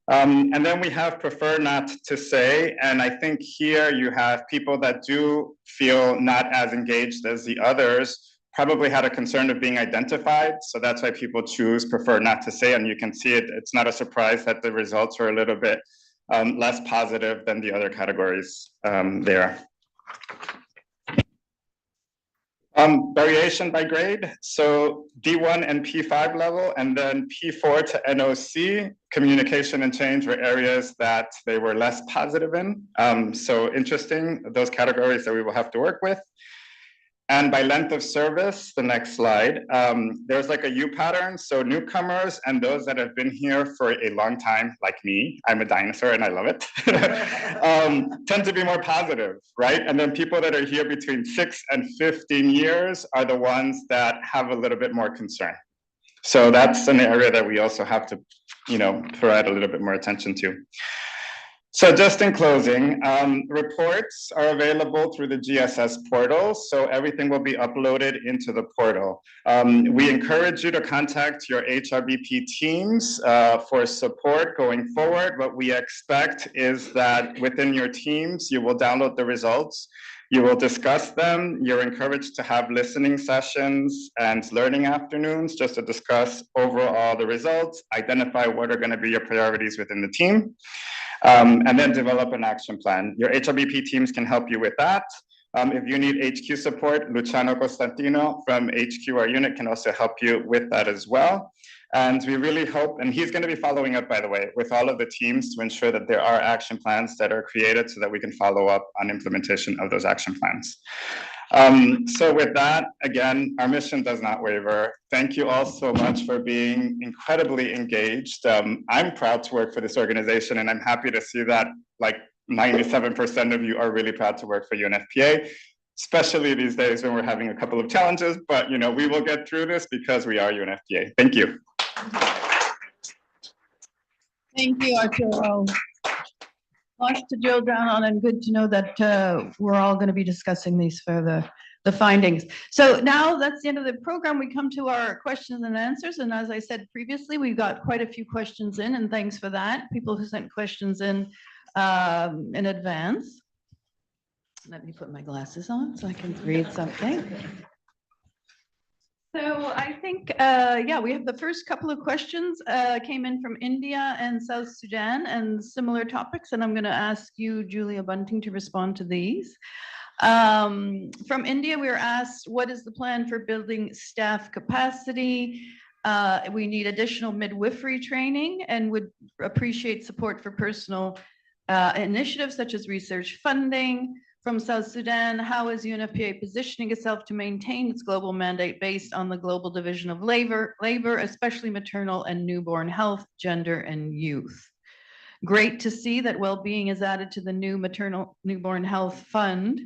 And then we have prefer not to say, and I think here you have people that do feel not as engaged as the others, probably had a concern of being identified, so that's why people choose prefer not to say, and you can see it's not a surprise that the results are a little bit less positive than the other categories there. Variation by grade, so D1 and P5 level, and then P4 to NOC, communication and change were areas that they were less positive in. So interesting, those categories that we will have to work with. And by length of service, the next slide, there's like a U pattern. So newcomers and those that have been here for a long time, like me, I'm a dinosaur and I love it, tend to be more positive, right? And then people that are here between 6 and 15 years are the ones that have a little bit more concern. So that's an area that we also have to, provide a little bit more attention to. So just in closing, reports are available through the GSS portal, so everything will be uploaded into the portal. We encourage you to contact your HRBP teams for support going forward. What we expect is that within your teams, you will download the results, you will discuss them. You're encouraged to have listening sessions and learning afternoons just to discuss overall the results, identify what are going to be your priorities within the team. And then develop an action plan. Your HRBP teams can help you with that. If you need HQ support, Luciano Costantino from HQ, our unit, can also help you with that as well. And we really hope, and he's going to be following up, by the way, with all of the teams to ensure that there are action plans that are created so that we can follow up on implementation of those action plans. So with that, again, our mission does not waver. Thank you all so much for being incredibly engaged. I'm proud to work for this organization, and I'm happy to see that like 97% of you are really proud to work for UNFPA, especially these days when we're having a couple of challenges, but we will get through this because we are UNFPA. Thank you. Thank you, Arturo. Lots to drill down on, and good to know that we're all going to be discussing these for the findings. So now that's the end of the program. We come to our questions and answers. And as I said previously, we've got quite a few questions in, and thanks for that. People who sent questions in advance. Let me put my glasses on so I can read something. So I think, yeah, we have the first couple of questions came in from India and South Sudan and similar topics. And I'm going to ask you, Julia Bunting, to respond to these. From India, we were asked, what is the plan for building staff capacity? We need additional midwifery training and would appreciate support for personal initiatives such as research funding. From South Sudan, how is UNFPA positioning itself to maintain its global mandate based on the global division of labor, especially maternal and newborn health, gender, and youth? Great to see that well-being is added to the new maternal newborn health fund,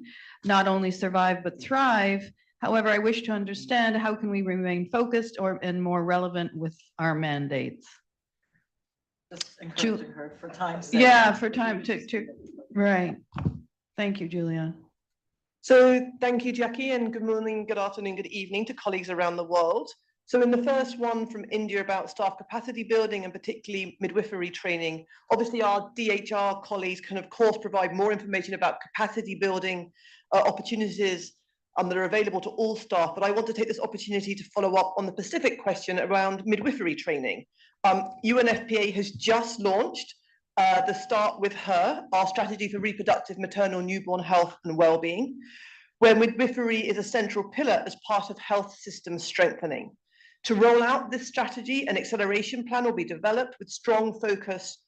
not only survive but thrive. However, I wish to understand how can we remain focused and more relevant with our mandates? Just encouraging her for time's sake. Yeah, for time to right. Thank you, Julia. So thank you, Jackie, and good morning, good afternoon, good evening to colleagues around the world. So in the first one from India about staff capacity building and particularly midwifery training, obviously our DHR colleagues can of course provide more information about capacity building opportunities that are available to all staff, but I want to take this opportunity to follow up on the specific question around midwifery training. UNFPA has just launched the Start With Her, our strategy for reproductive, maternal, newborn health and well-being, where midwifery is a central pillar as part of health system strengthening. To roll out this strategy, an acceleration plan will be developed with strong focus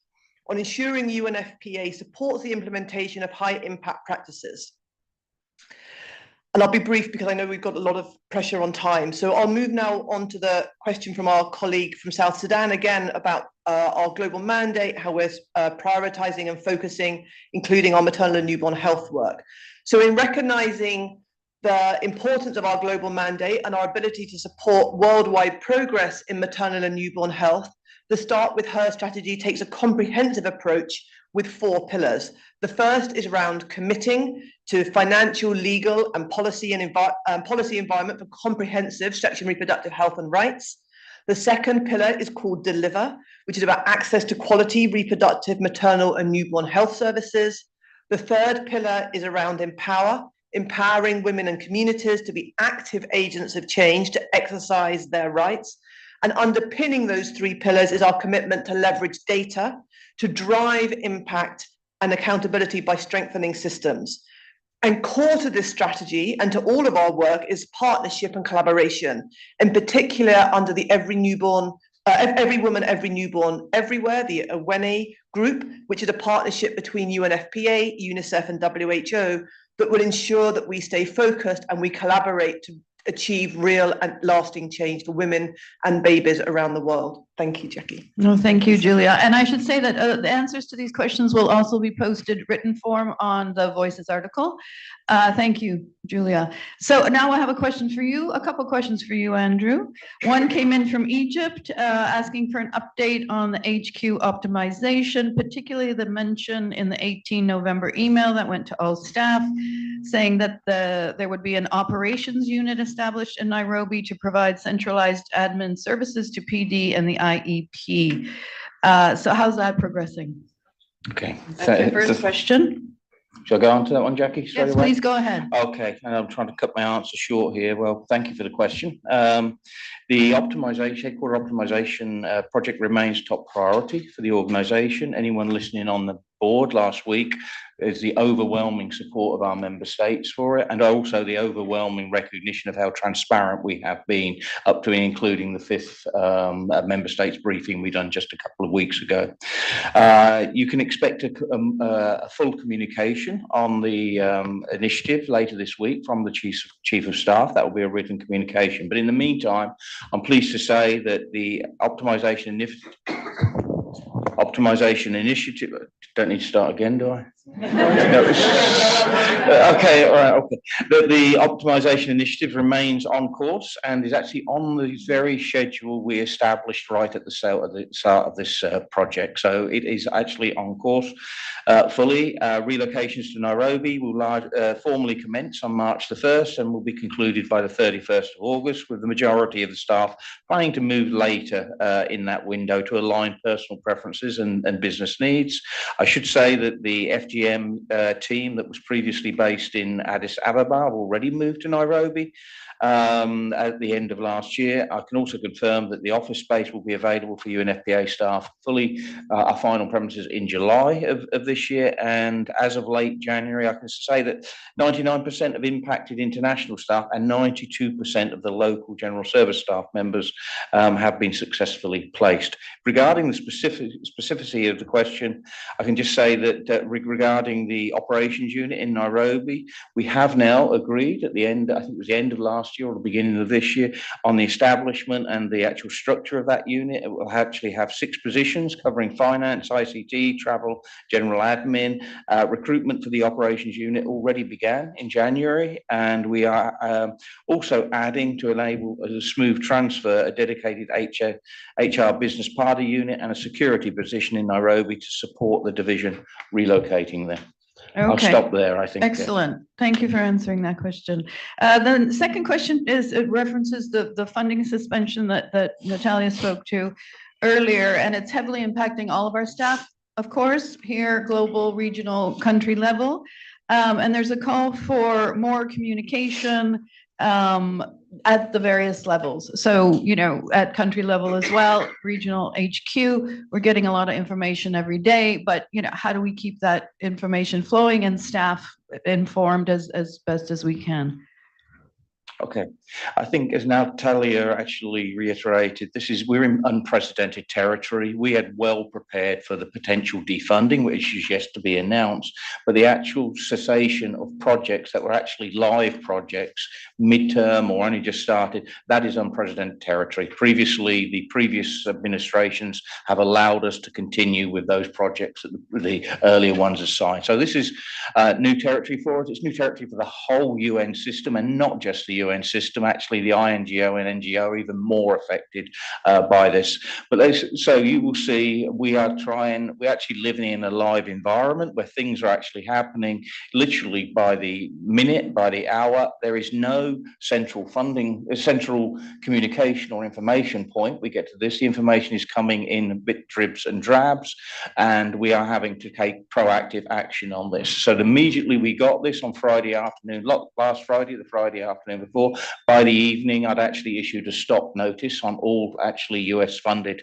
on ensuring UNFPA supports the implementation of high impact practices. And I'll be brief because I know we've got a lot of pressure on time. So I'll move now on to the question from our colleague from South Sudan, again, about our global mandate, how we're prioritizing and focusing, including our maternal and newborn health work. So in recognizing the importance of our global mandate and our ability to support worldwide progress in maternal and newborn health, the Start With Her strategy takes a comprehensive approach with 4 pillars. The first is around committing to financial, legal, and policy environment for comprehensive sexual and reproductive health and rights. The second pillar is called Deliver, which is about access to quality reproductive, maternal, and newborn health services. The third pillar is around Empower, empowering women and communities to be active agents of change to exercise their rights. And underpinning those 3 pillars is our commitment to leverage data to drive impact and accountability by strengthening systems. And core to this strategy and to all of our work is partnership and collaboration, in particular under the Every Woman, Every Newborn Everywhere, the UNFPA group, which is a partnership between UNFPA, UNICEF, and WHO that will ensure that we stay focused and we collaborate to achieve real and lasting change for women and babies around the world. Thank you, Jackie. No, thank you, Julia. And I should say that the answers to these questions will also be posted written form on the Voices article. Thank you, Julia. So now I have a question for you, a couple questions for you, Andrew. One came in from Egypt, asking for an update on the HQ optimization, particularly the mention in the 18 November email that went to all staff, saying that there would be an operations unit established in Nairobi to provide centralized admin services to PD and the IEP. So how's that progressing? Okay. That's your first question. Shall I go on to that one, Jackie? Yes, please go ahead. Okay, and I'm trying to cut my answer short here. Well, thank you for the question. The optimization, headquarter optimization project remains top priority for the organization. Anyone listening on the board last week is the overwhelming support of our member states for it, and also the overwhelming recognition of how transparent we have been up to and including the fifth member states briefing we done just a couple of weeks ago. You can expect a full communication on the initiative later this week from the chief of staff. That will be a written communication. But in the meantime, I'm pleased to say that the optimization initiative, don't need to start again, do I? Okay, all right, okay. The optimization initiative remains on course and is actually on the very schedule we established right at the start of this project. So it is actually on course fully. Relocations to Nairobi will formally commence on March the 1st and will be concluded by the 31st of August, with the majority of the staff planning to move later in that window to align personal preferences and business needs. I should say that the FGM team that was previously based in Addis Ababa already moved to Nairobi at the end of last year. I can also confirm that the office space will be available for UNFPA staff fully, our final premises in July of this year. And as of late January, I can say that 99% of impacted international staff and 92% of the local general service staff members have been successfully placed. Regarding the specificity of the question, I can just say that regarding the operations unit in Nairobi, we have now agreed at the end, I think it was the end of last year or the beginning of this year, on the establishment and the actual structure of that unit. It will actually have 6 positions covering finance, ICT, travel, general admin. Recruitment for the operations unit already began in January, and we are also adding, to enable a smooth transfer, a dedicated HR business party unit and a security position in Nairobi to support the division relocating there. Okay. I'll stop there, I think. Excellent. Thank you for answering that question. The second question is, it references the funding suspension that Natalia spoke to earlier, and it's heavily impacting all of our staff, of course, here, global, regional, country level. And there's a call for more communication at the various levels. So, you know, at country level as well, regional HQ, we're getting a lot of information every day, but, you know, how do we keep that information flowing and staff informed as best as we can? Okay, I think as Natalia actually reiterated, we're in unprecedented territory. We had well prepared for the potential defunding, which is yet to be announced, but the actual cessation of projects that were actually live projects, midterm or only just started, that is unprecedented territory. Previously, the previous administrations have allowed us to continue with those projects that the earlier ones assigned. So this is new territory for us. It's new territory for the whole UN system, and not just the UN system. Actually, the INGO and NGO are even more affected by this. But so you will see, we're actually living in a live environment where things are actually happening literally by the minute, by the hour. There is no central communication or information point. We get to this, the information is coming in bit dribs and drabs, and we are having to take proactive action on this. So immediately we got this on Friday afternoon, last Friday, the Friday afternoon before. By the evening, I'd actually issued a stop notice on all actually US funded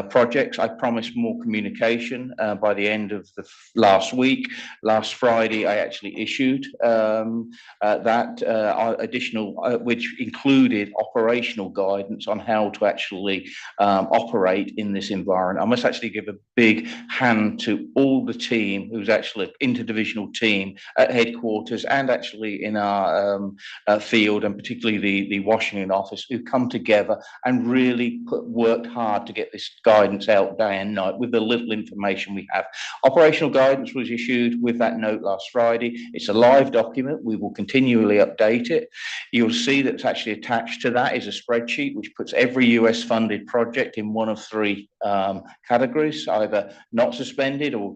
projects. I promised more communication by the end of the last week. Last Friday, I actually issued that additional, which included operational guidance on how to actually operate in this environment. I must actually give a big hand to all the team who's actually interdivisional team at headquarters and actually in our field, and particularly the Washington office, who come together and really worked hard to get this guidance out day and night with the little information we have. Operational guidance was issued with that note last Friday. It's a live document. We will continually update it. You'll see that's actually attached to that is a spreadsheet which puts every US funded project in one of three categories, either not suspended or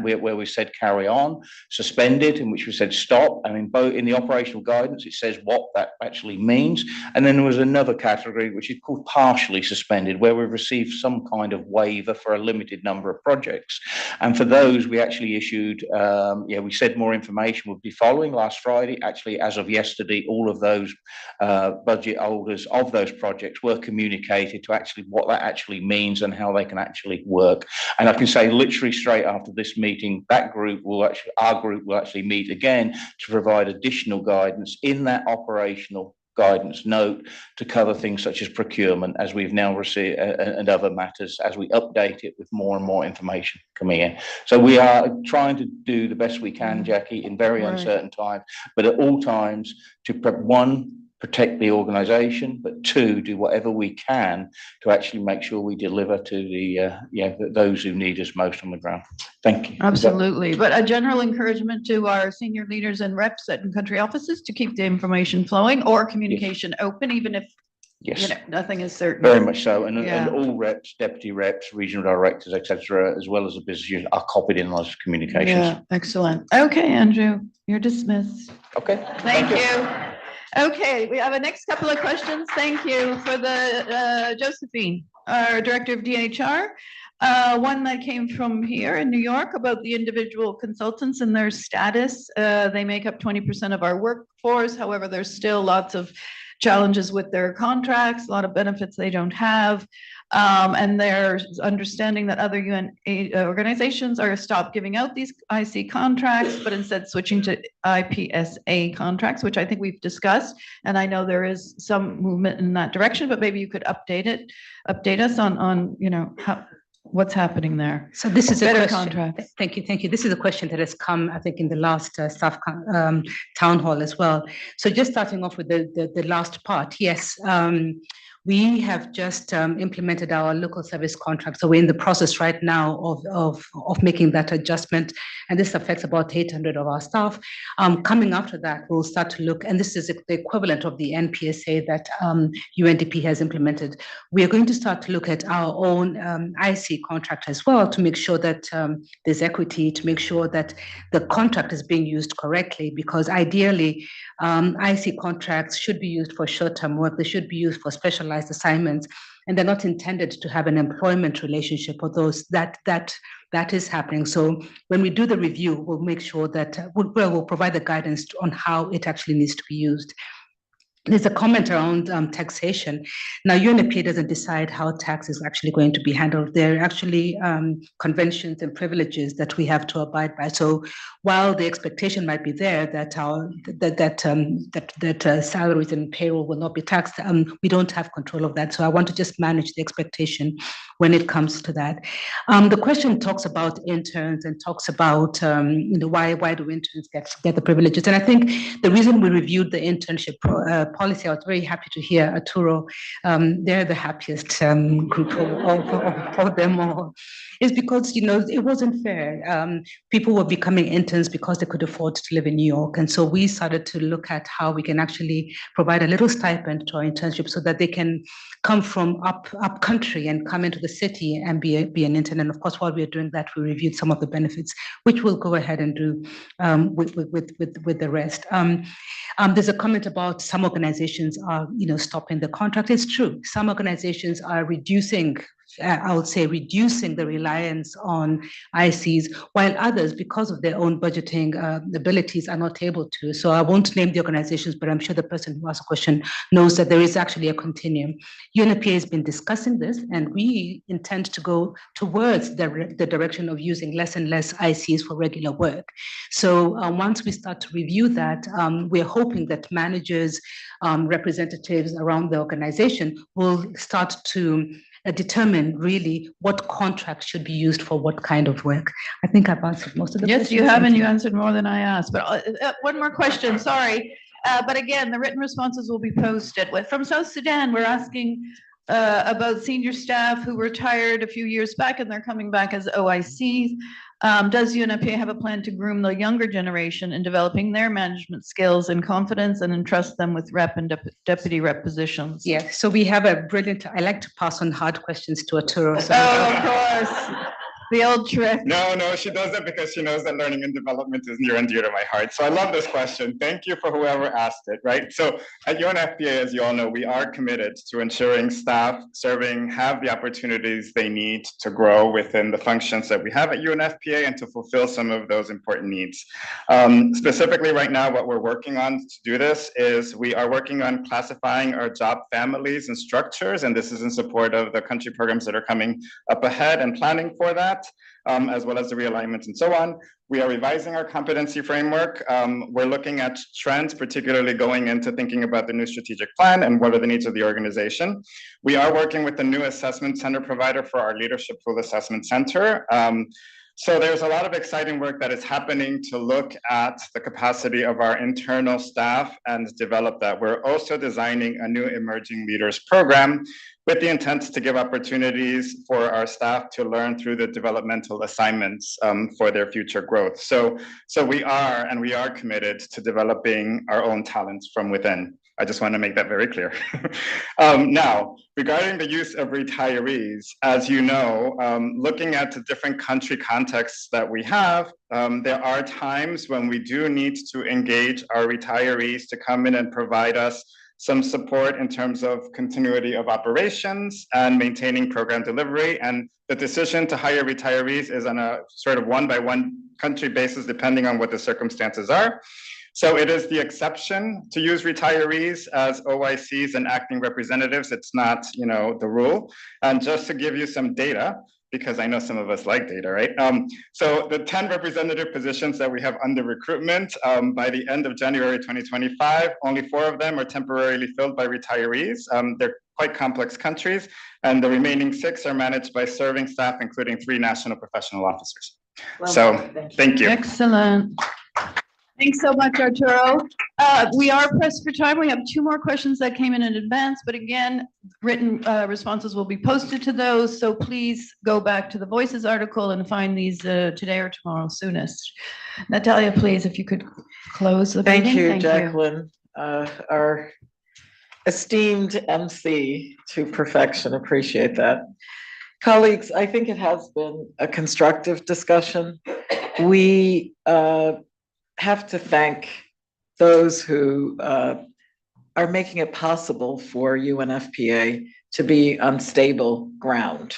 where we said carry on, suspended in which we said stop, and in the operational guidance it says what that actually means. And then there was another category which is called partially suspended, where we've received some kind of waiver for a limited number of projects. And for those we actually issued, we said more information would be following last Friday. Actually, as of yesterday, all of those budget holders of those projects were communicated to actually what that actually means and how they can actually work. And I can say literally straight after this meeting, our group will actually meet again to provide additional guidance in that operational guidance note to cover things such as procurement, as we've now received, and other matters as we update it with more and more information coming in. So we are trying to do the best we can, Jackie, in very uncertain times, but at all times to protect the organization, but two, do whatever we can to actually make sure we deliver to those who need us most on the ground. Thank you. Absolutely. But a general encouragement to our senior leaders and reps at country offices to keep the information flowing or communication open, even if nothing is certain. Very much so. And all reps, deputy reps, regional directors, etc., as well as the business unit are copied in those communications. Yeah, excellent. Okay, Andrew, you're dismissed. Okay. Thank you. Okay, we have a next couple of questions. Thank you for the Josephine, our director of DHR. One that came from here in New York about the individual consultants and their status. They make up 20% of our workforce. However, there's still lots of challenges with their contracts, a lot of benefits they don't have. And there's understanding that other UN organizations are stopped giving out these IC contracts, but instead switching to IPSA contracts, which I think we've discussed. And I know there is some movement in that direction, but maybe you could update us on what's happening there. So this is better a question. Contracts. Thank you. This is a question that has come, I think, in the last staff town hall as well. So just starting off with the last part, yes. We have just implemented our local service contract. So we're in the process right now of making that adjustment. And this affects about 800 of our staff. Coming after that, we'll start to look, and this is the equivalent of the NPSA that UNDP has implemented. We are going to start to look at our own IC contract as well to make sure that there's equity, to make sure that the contract is being used correctly, because ideally, IC contracts should be used for short-term work. They should be used for specialized assignments, and they're not intended to have an employment relationship or those that is happening. So when we do the review, we'll make sure that we'll provide the guidance on how it actually needs to be used. There's a comment around taxation. Now, UNFPA doesn't decide how tax is actually going to be handled. There are actually conventions and privileges that we have to abide by. So while the expectation might be there that salaries and payroll will not be taxed, we don't have control of that. So I want to just manage the expectation when it comes to that. The question talks about interns and talks about why do interns get the privileges? And I think the reason we reviewed the internship policy, I was very happy to hear Arturo, they're the happiest group of them all, is because, it wasn't fair. People were becoming interns because they could afford to live in New York. And so we started to look at how we can actually provide a little stipend to our internship so that they can come from up country and come into the city and be an intern. And of course, while we are doing that, we reviewed some of the benefits, which we'll go ahead and do with the rest. There's a comment about some organizations are, stopping the contract. It's true. Some organizations are reducing I would say, reducing the reliance on ICs, while others, because of their own budgeting abilities, are not able to. So I won't name the organizations, but I'm sure the person who asked the question knows that there is actually a continuum. UNFPA has been discussing this, and we intend to go towards the direction of using less and less ICs for regular work. So once we start to review that, we're hoping that managers, representatives around the organization will start to determine really what contracts should be used for what kind of work. I think I've answered most of the questions. Yes, you have, and you answered more than I asked. But one more question, sorry. But again, the written responses will be posted. From South Sudan, we're asking about senior staff who retired a few years back and they're coming back as OICs. Does UNFPA have a plan to groom the younger generation in developing their management skills and confidence and entrust them with rep and deputy rep positions? Yeah, so we have a brilliant, I like to pass on hard questions to Arturo. So oh, of course. The old trick. No, she does it because she knows that learning and development is near and dear to my heart. So I love this question. Thank you for whoever asked it, right? So at UNFPA, as you all know, we are committed to ensuring staff serving have the opportunities they need to grow within the functions that we have at UNFPA and to fulfill some of those important needs. Specifically right now, what we're working on to do this is we are working on classifying our job families and structures, and this is in support of the country programs that are coming up ahead and planning for that. As well as the realignments and so on. We are revising our competency framework. We're looking at trends, particularly going into thinking about the new strategic plan and what are the needs of the organization. We are working with the new assessment center provider for our leadership pool assessment center. So there's a lot of exciting work that is happening to look at the capacity of our internal staff and develop that. We're also designing a new emerging leaders program with the intent to give opportunities for our staff to learn through the developmental assignments for their future growth. So we are committed to developing our own talents from within. I just want to make that very clear. Now, regarding the use of retirees, as you know, looking at the different country contexts that we have, there are times when we do need to engage our retirees to come in and provide us some support in terms of continuity of operations and maintaining program delivery. And the decision to hire retirees is on a sort of one-by-one country basis, depending on what the circumstances are. So it is the exception to use retirees as OICs and acting representatives. It's not, the rule. And just to give you some data, because I know some of us like data, right? So the 10 representative positions that we have under recruitment, by the end of January 2025, only 4 of them are temporarily filled by retirees. They're quite complex countries, and the remaining 6 are managed by serving staff, including 3 national professional officers. Well, so thank you. Excellent. Thanks so much, Arturo. We are pressed for time. We have 2 more questions that came in advance, but again, written responses will be posted to those. So please go back to the Voices article and find these today or tomorrow soonest. Natalia, please, if you could close the meeting. Thank you, Jacqueline. Our esteemed MC to perfection. Appreciate that. Colleagues, I think it has been a constructive discussion. We have to thank those who are making it possible for UNFPA to be on stable ground.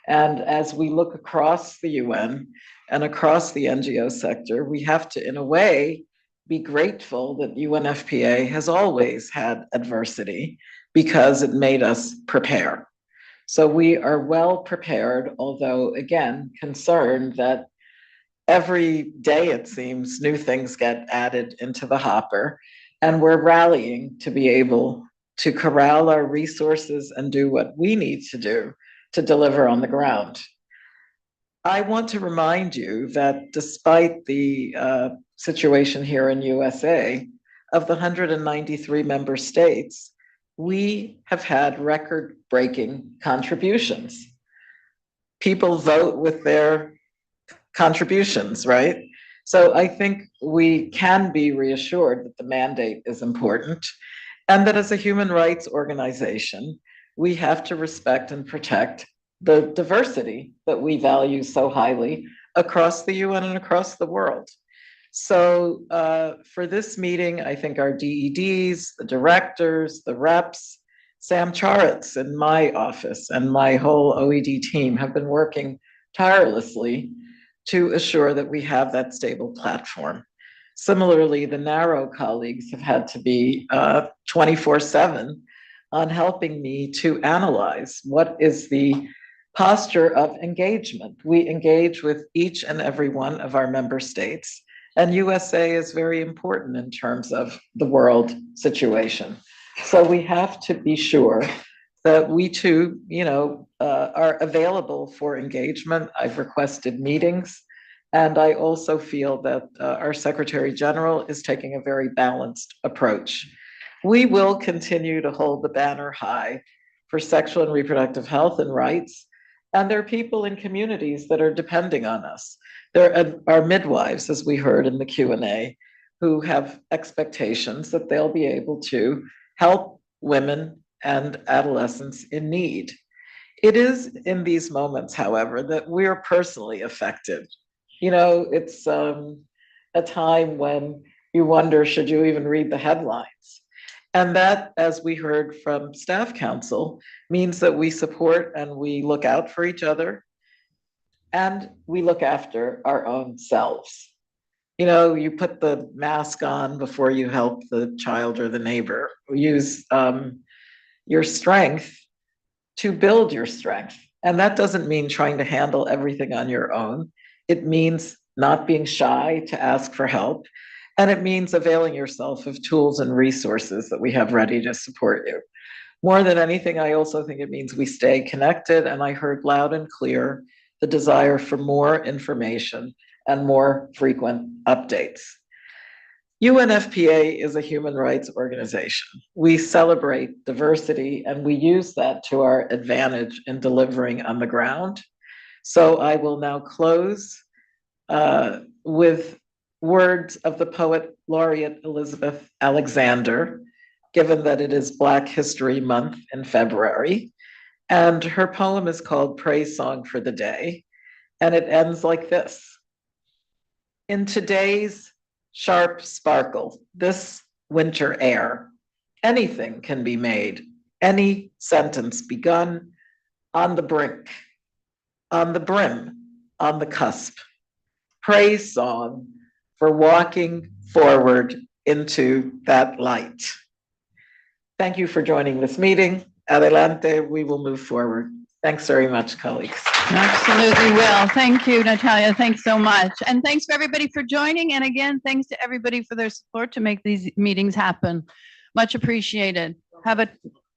And as we look across the UN and across the NGO sector, we have to, in a way, be grateful that UNFPA has always had adversity because it made us prepare. So we are well prepared, although again, concerned that every day, it seems, new things get added into the hopper, and we're rallying to be able to corral our resources and do what we need to do to deliver on the ground. I want to remind you that despite the situation here in USA, of the 193 member states, we have had record-breaking contributions. People vote with their contributions, right? So I think we can be reassured that the mandate is important and that as a human rights organization, we have to respect and protect the diversity that we value so highly across the UN and across the world. So for this meeting, I think our DEDs, the directors, the reps, Sam Charitz in my office and my whole OED team have been working tirelessly to assure that we have that stable platform. Similarly, the narrow colleagues have had to be 24/7 on helping me to analyze what is the posture of engagement. We engage with each and every one of our member states, and USA is very important in terms of the world situation. So we have to be sure that we too, are available for engagement. I've requested meetings, and I also feel that our Secretary General is taking a very balanced approach. We will continue to hold the banner high for sexual and reproductive health and rights, and there are people in communities that are depending on us. There are midwives, as we heard in the Q&A, who have expectations that they'll be able to help women and adolescents in need. It is in these moments, however, that we're personally affected. It's a time when you wonder, should you even read the headlines? And that, as we heard from Staff Council, means that we support and we look out for each other, and we look after our own selves. You put the mask on before you help the child or the neighbor. Use your strength to build your strength. And that doesn't mean trying to handle everything on your own. It means not being shy to ask for help. And it means availing yourself of tools and resources that we have ready to support you. More than anything, I also think it means we stay connected. And I heard loud and clear the desire for more information and more frequent updates. UNFPA is a human rights organization. We celebrate diversity, and we use that to our advantage in delivering on the ground. So I will now close with words of the poet laureate Elizabeth Alexander, given that it is Black History Month in February. And her poem is called Praise Song for the Day, and it ends like this. In today's sharp sparkle, this winter air, anything can be made, any sentence begun on the brink, on the brim, on the cusp. Praise song for walking forward into that light. Thank you for joining this meeting. Adelante, we will move forward. Thanks very much, colleagues. Absolutely will. Thank you, Natalia. Thanks so much. And thanks for everybody for joining. And again, thanks to everybody for their support to make these meetings happen. Much appreciated. Have a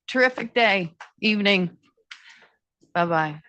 terrific day, evening. Bye-bye.